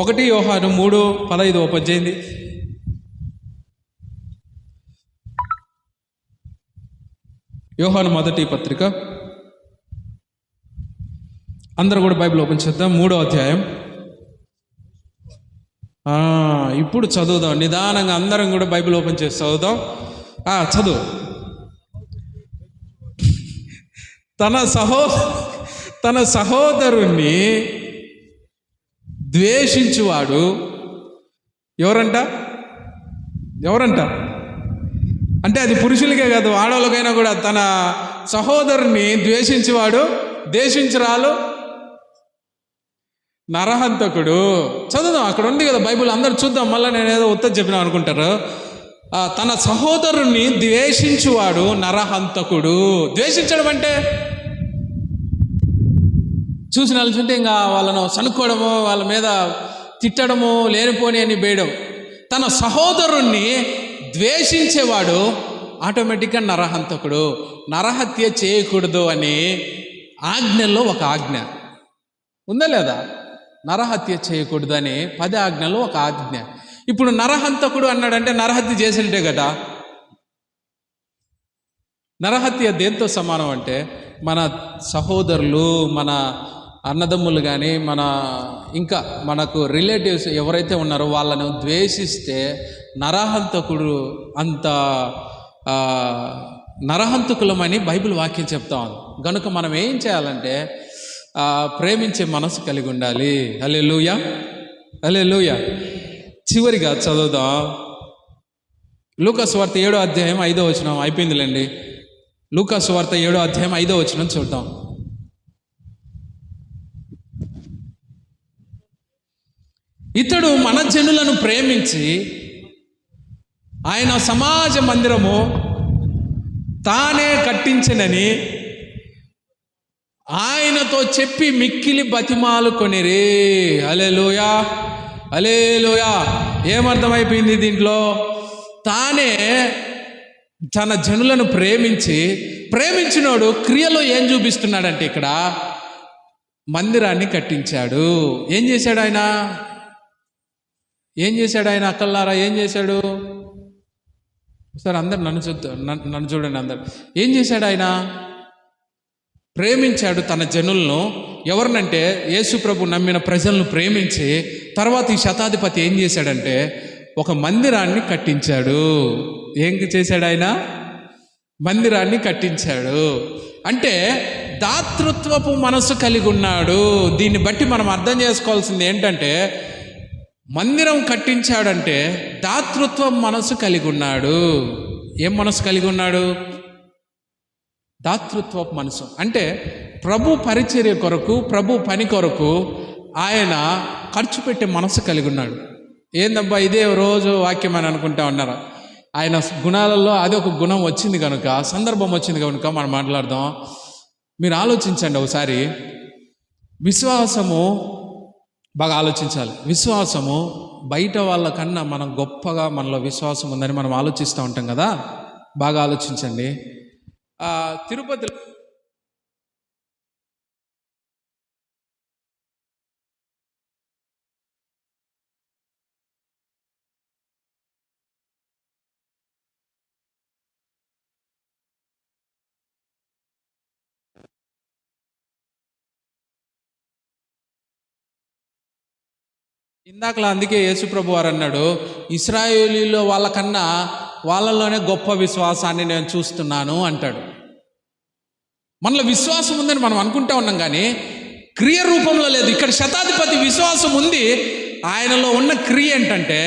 1 యోహాను 3:15 ఓపెన్ చేయండి. యోహాను మొదటి పత్రిక, అందరూ కూడా బైబిల్ ఓపెన్ చేద్దాం. 3వ అధ్యాయం. ఇప్పుడు చదువుదాం నిదానంగా, అందరం కూడా బైబిల్ ఓపెన్ చేసి చదువుదాం. చదువు. తన సహోదరుణ్ణి ద్వేషించువాడు ఎవరంట? అంటే అది పురుషులకే కాదు, ఆడవాళ్ళకైనా కూడా తన సహోదరుని ద్వేషించేవాడు దేశించురాలు నరహంతకుడు. చదువుదాం, అక్కడ ఉంది కదా బైబిల్, అందరూ చూద్దాం. మళ్ళీ నేను ఏదో ఉత్తరం చెప్పినా అనుకుంటారు. తన సహోదరుణ్ణి ద్వేషించువాడు నరహంతకుడు. ద్వేషించడం అంటే చూసి నలుచుంటే ఇంకా వాళ్ళను సనుక్కోవడము, వాళ్ళ మీద తిట్టడము, లేనిపోని అని వేయడం. తన సహోదరుణ్ణి ద్వేషించేవాడు ఆటోమేటిక్గా నరహంతకుడు. నరహత్య చేయకూడదు అని ఆజ్ఞల్లో ఒక ఆజ్ఞ ఉందా లేదా? నరహత్య చేయకూడదు అని 10 ఆజ్ఞల్లో ఒక ఆజ్ఞ. ఇప్పుడు నరహంతకుడు అన్నాడంటే నరహత్య చేసినట్టే కదా. నరహత్య దేంతో సమానం అంటే మన సహోదరులు, మన అన్నదమ్ములు కానీ, ఇంకా మనకు రిలేటివ్స్ ఎవరైతే ఉన్నారో వాళ్ళను ద్వేషిస్తే నరహంతకుడు అంత నరహంతకులమని బైబిల్ వాక్యం చెప్తా ఉంది. కనుక మనం ఏం చేయాలంటే ప్రేమించే మనసు కలిగి ఉండాలి. హల్లెలూయా, హల్లెలూయా. చివరిగా చదువుదాం, లూకా సువార్త 7వ అధ్యాయం 5వ వచనం. అయిపోయిందిలేండి. లూకా సువార్త 7వ అధ్యాయం 5వ వచనం చూద్దాం. ఇతడు మన జనులను ప్రేమించి ఆయన సమాజ మందిరము తానే కట్టించనని ఆయనతో చెప్పి మిక్కిలి బతిమాలు కొనిరే. హల్లెలూయా, హల్లెలూయా. ఏమర్థమైపోయింది దీంట్లో? తానే తన జనులను ప్రేమించినోడు క్రియలో ఏం చూపిస్తున్నాడంటే ఇక్కడ మందిరాన్ని కట్టించాడు. ఏం చేశాడు ఆయన? అక్కల్లారా ఏం చేశాడు? సార్ అందరు నన్ను చూడండి. అందరు ఏం చేశాడు ఆయన? ప్రేమించాడు తన జనులను. ఎవరినంటే యేసు ప్రభు నమ్మిన ప్రజలను ప్రేమించి, తర్వాత ఈ శతాధిపతి ఏం చేశాడంటే ఒక మందిరాన్ని కట్టించాడు. ఏం చేశాడు ఆయన? మందిరాన్ని కట్టించాడు. అంటే దాతృత్వపు మనసు కలిగి ఉన్నాడు. దీన్ని బట్టి మనం అర్థం చేసుకోవాల్సింది ఏంటంటే మందిరం కట్టించాడంటే దాతృత్వం మనసు కలిగి ఉన్నాడు. ఏం మనసు కలిగి ఉన్నాడు? దాతృత్వపు మనసు. అంటే ప్రభు పరిచర్య కొరకు, ప్రభు పని కొరకు ఆయన ఖర్చు పెట్టే మనసు కలిగి ఉన్నాడు. ఏందబ్బా ఇదే రోజు వాక్యం అని అనుకుంటా ఉన్నారా? ఆయన గుణాలలో అదొక గుణం వచ్చింది కనుక, సందర్భం వచ్చింది కనుక మనం మాట్లాడదాం. మీరు ఆలోచించండి ఒకసారి. విశ్వాసము బాగా ఆలోచించాలి. విశ్వాసము బయట వాళ్ళకన్నా మనం గొప్పగా మనలో విశ్వాసం ఉందని మనం ఆలోచిస్తూ ఉంటాం కదా. బాగా ఆలోచించండి. తిరుపతిలో ఇందాకలా అందుకే యేసుప్రభు వారు అన్నాడు, ఇశ్రాయేలీలో వాళ్ళకన్నా వాళ్ళలోనే గొప్ప విశ్వాసాన్ని నేను చూస్తున్నాను అంటాడు. మనలో విశ్వాసం ఉందని మనం అనుకుంటా ఉన్నాం కానీ క్రియ రూపంలో లేదు. ఇక్కడ శతాధిపతి విశ్వాసం ఉంది, ఆయనలో ఉన్న క్రియ ఏంటంటే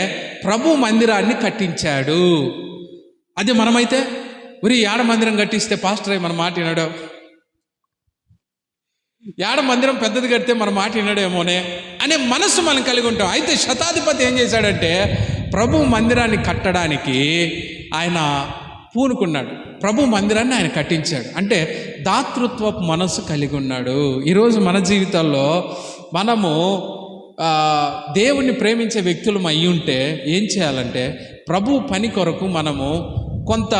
ప్రభు మందిరాన్ని కట్టించాడు. అది మనమైతే ఏడ మందిరం కట్టిస్తే పాస్టర్ అయ్యి మన మాట వినడు, ఏడ మందిరం పెద్దది కడితే మన మాట వినడేమోనే అనే మనసు మనం కలిగి ఉంటాం. అయితే శతాధిపతి ఏం చేశాడంటే ప్రభు మందిరాన్ని కట్టడానికి ఆయన పూనుకున్నాడు. ప్రభు మందిరాన్ని ఆయన కట్టించాడు. అంటే దాతృత్వపు మనసు కలిగి ఉన్నాడు. ఈరోజు మన జీవితాల్లో మనము దేవుణ్ణి ప్రేమించే వ్యక్తులం అయి ఉంటే ఏం చేయాలంటే ప్రభు పని కొరకు మనము కొంత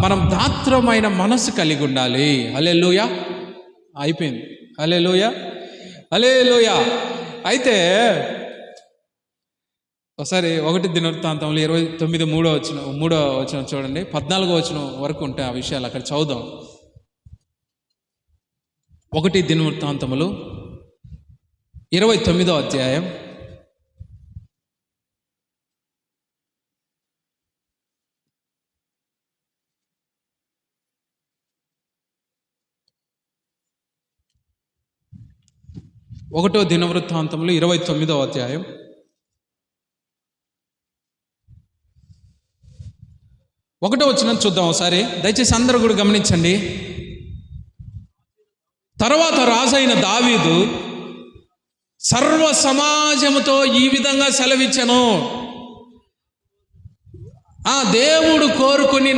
మనం దాత్రమైన మనసు కలిగి ఉండాలి. హల్లెలూయా. అయిపోయింది. హల్లెలూయా, హల్లెలూయా. అయితే ఒకసారి 1 దినవృత్తాంతములు 29:3 వచనం చూడండి. 14వ వచనం వరకు ఉంటాయి ఆ విషయాలు, అక్కడ చదువుదాం. 1 దినవృత్తాంతములు 29వ అధ్యాయం 1 దినవృత్తాంతములు 29వ అధ్యాయం 1వ వచనం చూద్దాం ఒకసారి. దయచేసి అందరూ కూడా గమనించండి. తర్వాత రాజైన దావీదు సర్వ సమాజముతో ఈ విధంగా సెలవిచ్చెను. ఆ దేవుడు కోరుకుని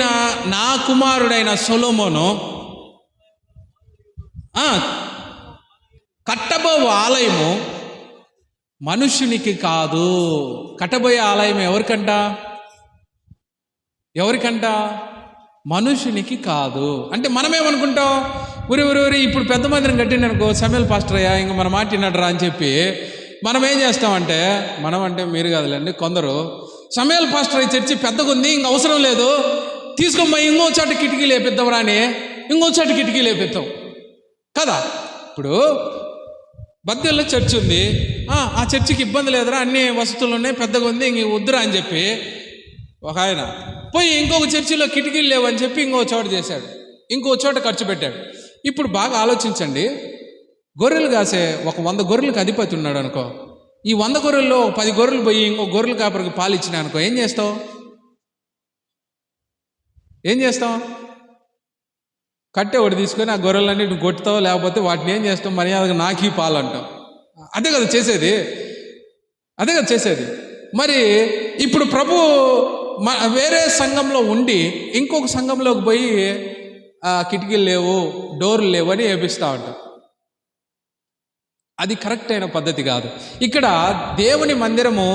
నా కుమారుడైన సొలొమోను కట్టబోయే ఆలయము మనుషునికి కాదు. కట్టబోయే ఆలయం ఎవరికంట? మనుషునికి కాదు. అంటే మనమేమనుకుంటాం, ఊరి ఇప్పుడు పెద్ద మందిరం కట్టిండి అనుకో, సమయల్ పాస్టర్ అయ్యా ఇంక మన మాట విన్నాడరా అని చెప్పి మనం ఏం చేస్తామంటే, అంటే మీరు కాదులేండి, కొందరు సమయల్ పాస్టర్ అయ్యి చర్చి పెద్దగా ఉంది, ఇంక అవసరం లేదు, తీసుకొని ఇంకో చోట కిటికీ లేపిద్దాంరా అని ఇంకో చోట కిటికీ లేపిద్దాం కదా. ఇప్పుడు బద్దెల్లో చర్చి ఉంది, ఆ చర్చికి ఇబ్బంది లేదురా, అన్ని వసతులు ఉన్నాయి, పెద్దగా ఉంది, ఇంక వద్దురా అని చెప్పి ఒక ఆయన పోయి ఇంకొక చర్చిలో కిటికీలు లేవు అని చెప్పి ఇంకో చోట చేశాడు, ఇంకో చోట ఖర్చు పెట్టాడు. ఇప్పుడు బాగా ఆలోచించండి, గొర్రెలు కాసే ఒక 100 గొర్రెలకు అధిపతి ఉన్నాడు అనుకో, ఈ 100 గొర్రెల్లో 10 గొర్రెలు పోయి ఇంకో గొర్రెల కాపరికి పాలు ఇచ్చినా అనుకో, ఏం చేస్తావు? కట్టే ఒకటి తీసుకొని ఆ గొర్రెలన్నీ నువ్వు కొట్టుతావు, లేకపోతే వాటిని ఏం చేస్తావు, మర్యాదగా నాకీ పాలు అంటావు. అదే కదా చేసేది. మరి ఇప్పుడు ప్రభు వేరే సంఘంలో ఉండి ఇంకొక సంఘంలోకి పోయి కిటికీలు లేవు, డోర్లు లేవు అని ఏపిస్తూ ఉంటాం. అది కరెక్ట్ అయిన పద్ధతి కాదు. ఇక్కడ దేవుని మందిరము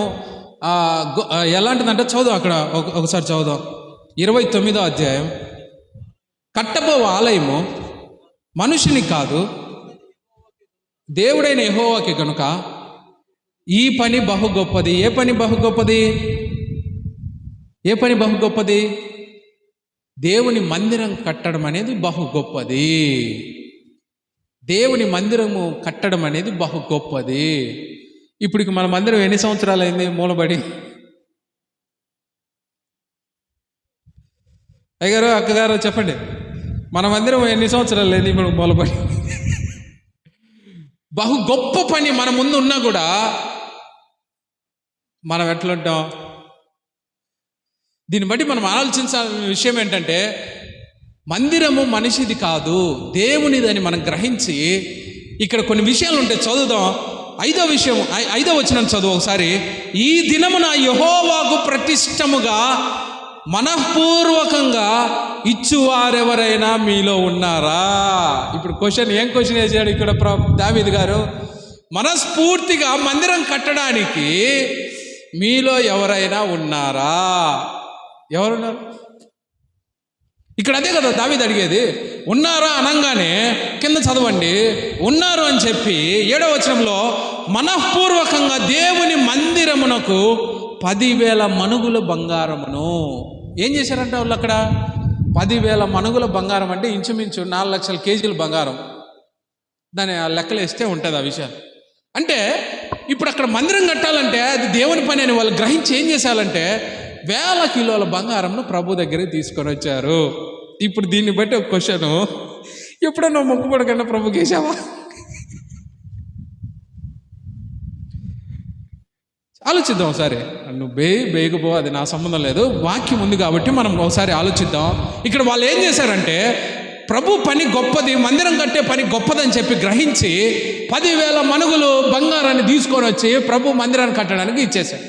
ఎలాంటిదంటే చదువు, అక్కడ ఒకసారి చదువుదాం. 29వ అధ్యాయం. కట్టబో ఆలయము మనుషుని కాదు, దేవుడైన యెహోవాకి కనుక ఈ పని బహు గొప్పది. ఏ పని బహు గొప్పది? దేవుని మందిరం కట్టడం అనేది బహు గొప్పది. దేవుని మందిరము కట్టడం అనేది బహు గొప్పది. ఇప్పటికి మన మందిరం ఎన్ని సంవత్సరాలు అయింది మూలబడి? అయ్యగారు, అక్కగారు చెప్పండి, మన మందిరం ఎన్ని సంవత్సరాలు లేదు ఇప్పుడు మూలబడి? బహు గొప్ప పని మన ముందు ఉన్నా కూడా మనం ఎట్లుంటాం? దీన్ని బట్టి మనం ఆలోచించాల్సిన విషయం ఏంటంటే, మందిరము మనిషిది కాదు, దేవునిదని మనం గ్రహించి ఇక్కడ కొన్ని విషయాలు ఉంటాయి. చదువుదాం. 5వ వచనం చదువు ఒకసారి. ఈ దినమున యెహోవాకు ప్రతిష్టముగా మనఃపూర్వకంగా ఇచ్చువారెవరైనా మీలో ఉన్నారా? ఇప్పుడు ఏం క్వశ్చన్ వేసాడు ఇక్కడ దావీదు గారు? మనస్ఫూర్తిగా మందిరం కట్టడానికి మీలో ఎవరైనా ఉన్నారా? ఎవరున్నారు? ఇక్కడ అదే కదా దావీదు అడిగేది. ఉన్నారా అనగానే కింద చదవండి, ఉన్నారు అని చెప్పి 7వ వచనంలో మనఃపూర్వకంగా దేవుని మందిరమునకు 10,000 మణుగుల బంగారమును ఏం చేశారంటే వాళ్ళు అక్కడ 10,000 మణుగుల బంగారం అంటే ఇంచుమించు 4 లక్షల కేజీల బంగారం. దాని ఆ లెక్కలు వేస్తే ఉంటుంది ఆ విషయాలు. అంటే ఇప్పుడు అక్కడ మందిరం కట్టాలంటే అది దేవుని పని అని వాళ్ళు గ్రహించి ఏం చేశారంటే 1,000 కిలోల బంగారంను ప్రభు దగ్గరికి తీసుకొని వచ్చారు. ఇప్పుడు దీన్ని బట్టి ఒక క్వశ్చను, ఎప్పుడన్నా మొక్కుబడికన్నా ప్రభుకి వేసావా? ఆలోచిద్దాం ఒకసారి. నువ్వు బేయకపో, అది నా సంబంధం లేదు, వాక్యం ఉంది కాబట్టి మనం ఒకసారి ఆలోచిద్దాం. ఇక్కడ వాళ్ళు ఏం చేశారంటే ప్రభు పని గొప్పది, మందిరం కట్టే పని గొప్పదని చెప్పి గ్రహించి 10,000 మణుగులు బంగారాన్ని తీసుకొని వచ్చి ప్రభు మందిరాన్ని కట్టడానికి ఇచ్చేశారు.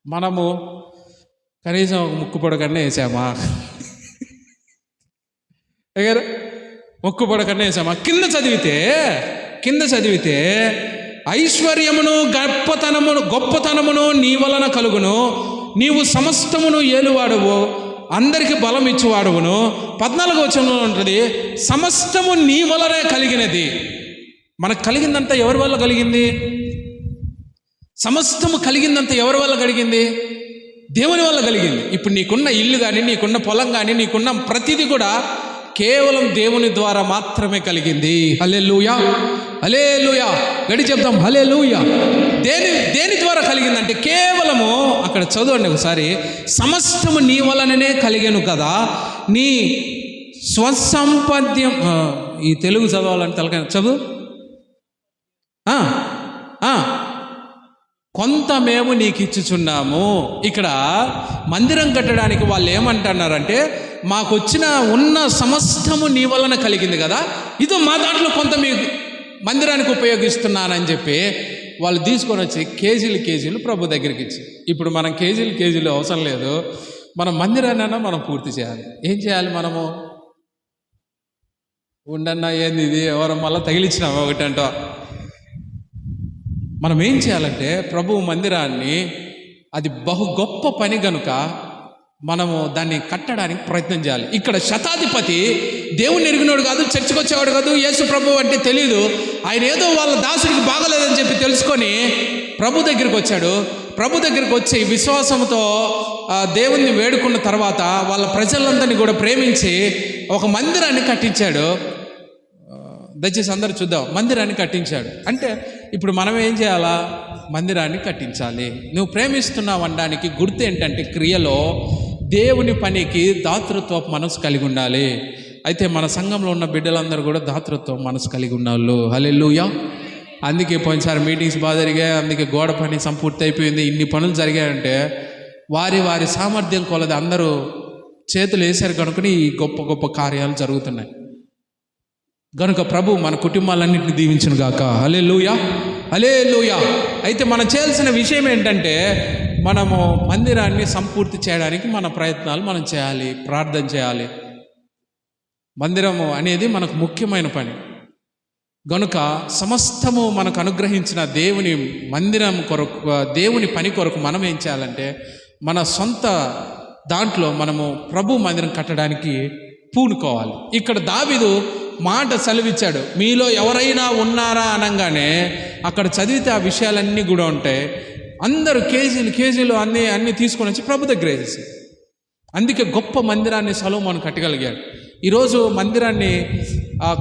మనము కనీసం ఒక ముక్కు పొడకన్నా వేసామా? అయ్యారు ముక్కు పొడకన్నా వేసామా? కింద చదివితే ఐశ్వర్యమును గొప్పతనమును నీ వలన కలుగును, నీవు సమస్తమును ఏలువాడువు, అందరికి బలం ఇచ్చువాడువును. 14వ వచనంలో ఉంటుంది, సమస్తము నీ వలనే కలిగినది. మనకు కలిగిందంతా ఎవరి వల్ల కలిగింది? సమస్తము కలిగిందంతా ఎవరి వల్ల కలిగింది? దేవుని వల్ల కలిగింది. ఇప్పుడు నీకున్న ఇల్లు కానీ, నీకున్న పొలం కానీ, నీకున్న ప్రతిదీ కూడా కేవలం దేవుని ద్వారా మాత్రమే కలిగింది. హల్లెలూయా, హల్లెలూయా, గడి చెప్తాం హల్లెలూయా. దేని ద్వారా కలిగిందంటే కేవలము, అక్కడ చదవండి ఒకసారి, సమస్తము నీ వలననే కలిగెను కదా, నీ స్వసంపద్యం. ఈ తెలుగు చదవాలని తలకాయ చదువు. కొంత మేము నీకు ఇచ్చుచున్నాము. ఇక్కడ మందిరం కట్టడానికి వాళ్ళు ఏమంటున్నారంటే, మాకు వచ్చిన ఉన్న సమస్తము నీ వలన కలిగింది కదా, ఇదో మా దాంట్లో కొంత మీ మందిరానికి ఉపయోగిస్తున్నానని చెప్పి వాళ్ళు తీసుకొని వచ్చి కేజీలు ప్రభు దగ్గరికి ఇచ్చి, ఇప్పుడు మనం కేజీలు అవసరం లేదు, మన మందిరాన్నైనా మనం పూర్తి చేయాలి. ఏం చేయాలి మనము? ఉండన్నా ఏంది ఇది, ఎవరు మళ్ళీ తగిలిచ్చినాము ఒకటంటో. మనం ఏం చేయాలంటే ప్రభు మందిరాన్ని, అది బహు గొప్ప పని కనుక మనము దాన్ని కట్టడానికి ప్రయత్నం చేయాలి. ఇక్కడ శతాధిపతి దేవుని ఎరిగినోడు కాదు, చర్చకు వచ్చేవాడు కాదు, యేసు ప్రభు అంటే తెలియదు. ఆయన ఏదో వాళ్ళ దాసుడికి బాగలేదని చెప్పి తెలుసుకొని ప్రభు దగ్గరికి వచ్చాడు. ప్రభు దగ్గరికి వచ్చి విశ్వాసంతో దేవుణ్ణి వేడుకున్న తర్వాత వాళ్ళ ప్రజలందరినీ కూడా ప్రేమించి ఒక మందిరాన్ని కట్టించాడు. దయచేసి అందరూ చూద్దాం. మందిరాన్ని కట్టించాడు అంటే ఇప్పుడు మనం ఏం చేయాలా? మందిరాన్ని కట్టించాలి. నువ్వు ప్రేమిస్తున్నావు అనడానికి గుర్తు ఏంటంటే, క్రియలో దేవుని పనికి దాతృత్వ మనసు కలిగి ఉండాలి. అయితే మన సంఘంలో ఉన్న బిడ్డలందరూ కూడా దాతృత్వ మనసు కలిగి ఉన్నాళ్ళు. హల్లెలూయా. అందుకే పోయినసారి మీటింగ్స్ బాగా జరిగాయి, అందుకే గోడ పని సంపూర్తి అయిపోయింది. ఇన్ని పనులు జరిగాయంటే వారి వారి సామర్థ్యం కొలది అందరూ చేతులు వేశారు కనుకని ఈ గొప్ప గొప్ప కార్యాలు జరుగుతున్నాయి. కనుక ప్రభు మన కుటుంబాలన్నింటినీ దీవించును గాక. హల్లెలూయా, హల్లెలూయా. అయితే మనం చేయాల్సిన విషయం ఏంటంటే, మనము మందిరాన్ని సంపూర్తి చేయడానికి మన ప్రయత్నాలు మనం చేయాలి, ప్రార్థన చేయాలి. మందిరము అనేది మనకు ముఖ్యమైన పని గనుక సమస్తము మనకు అనుగ్రహించిన దేవుని మందిరం కొరకు, దేవుని పని కొరకు మనం ఏం చేయాలంటే, మన సొంత దాంట్లో మనము ప్రభు మందిరం కట్టడానికి పూనుకోవాలి. ఇక్కడ దావీదు మాట సెలవిచ్చాడు, మీలో ఎవరైనా ఉన్నారా అనగానే అక్కడ చదివితే ఆ విషయాలన్నీ కూడా ఉంటాయి. అందరూ కేజీలు అన్నీ తీసుకొని వచ్చి ప్రభు దగ్గర వేసేసారు. అందుకే గొప్ప మందిరాన్ని సొలొమోను కట్టగలిగాడు. ఈరోజు మందిరాన్ని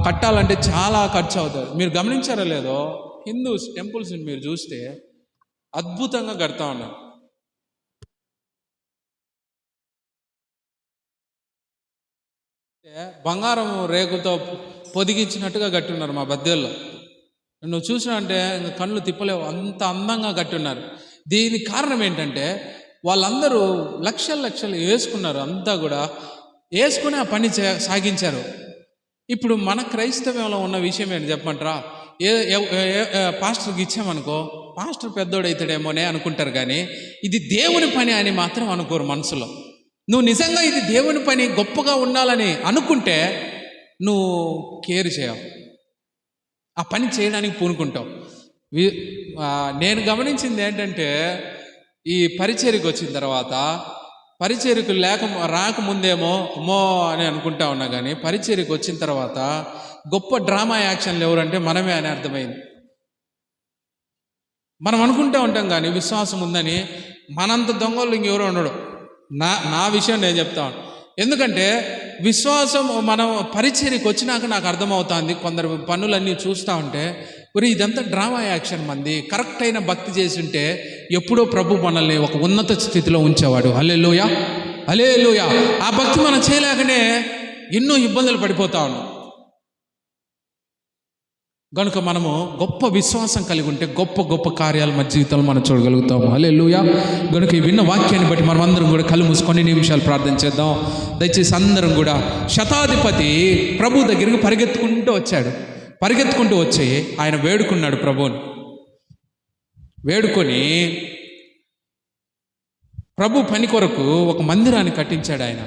కట్టాలంటే చాలా ఖర్చు అవుతుంది. మీరు గమనించారో లేదో, హిందూస్ టెంపుల్స్ని మీరు చూస్తే అద్భుతంగా కడతా ఉన్నారు. బంగారం రేకుతో పొదిగించినట్టుగా కట్టున్నారు మా బద్దెల్లో. నువ్వు చూసినా అంటే కళ్ళు తిప్పలేవు, అంత అందంగా కట్టున్నారు. దీనికి కారణం ఏంటంటే, వాళ్ళందరూ లక్షలు వేసుకున్నారు, అంతా కూడా వేసుకుని ఆ పని సాగించారు. ఇప్పుడు మన క్రైస్తవంలో ఉన్న విషయం ఏంటి చెప్పమంటారా? పాస్టర్కి ఇచ్చామనుకో, పాస్టర్ పెద్దోడైతాడేమోనే అనుకుంటారు, కానీ ఇది దేవుని పని అని మాత్రం అనుకోరు మనసులో. నువ్వు నిజంగా ఇది దేవుని పని గొప్పగా ఉండాలని అనుకుంటే నువ్వు కేర్ చేయవు, ఆ పని చేయడానికి పూనుకుంటావు. నేను గమనించింది ఏంటంటే, ఈ పరిచర్యకు వచ్చిన తర్వాత, పరిచర్యకు రాకముందేమో అమ్మో అని అనుకుంటా ఉన్నా, కానీ పరిచర్యకు వచ్చిన తర్వాత గొప్ప డ్రామా యాక్షన్లు ఎవరంటే మనమే అని అర్థమైంది. మనం అనుకుంటూ ఉంటాం కానీ విశ్వాసం ఉందని, మనంత దొంగలు ఇంకెవరో ఉండడు. నా విషయం నేను చెప్తాను. ఎందుకంటే విశ్వాసం మనం పరిచర్యకు వచ్చినాక నాకు అర్థమవుతుంది. కొందరు పనులన్నీ చూస్తూ ఉంటే, మరి ఇదంతా డ్రామా యాక్షన్. మంది కరెక్ట్ అయిన భక్తి చేసి ఉంటే ఎప్పుడో ప్రభు మనల్ని ఒక ఉన్నత స్థితిలో ఉంచేవాడు. హల్లెలూయా, హల్లెలూయా. ఆ భక్తి మనం చేయలేకనే ఎన్నో ఇబ్బందులు పడిపోతా ఉన్నాం. కనుక మనము గొప్ప విశ్వాసం కలిగి ఉంటే గొప్ప గొప్ప కార్యాలు మన జీవితంలో మనం చూడగలుగుతాము. హల్లెలూయా. కనుక ఈ విన్న వాక్యాన్ని బట్టి మనం అందరం కూడా కళ్ళు మూసుకొని నిమిషాలు ప్రార్థన చేద్దాం. దయచేసి అందరం కూడా, శతాధిపతి ప్రభు దగ్గరికి పరిగెత్తుకుంటూ వచ్చి ఆయన వేడుకున్నాడు. ప్రభువుని వేడుకొని ప్రభు పని కొరకు ఒక మందిరాన్ని కట్టించాడు ఆయన.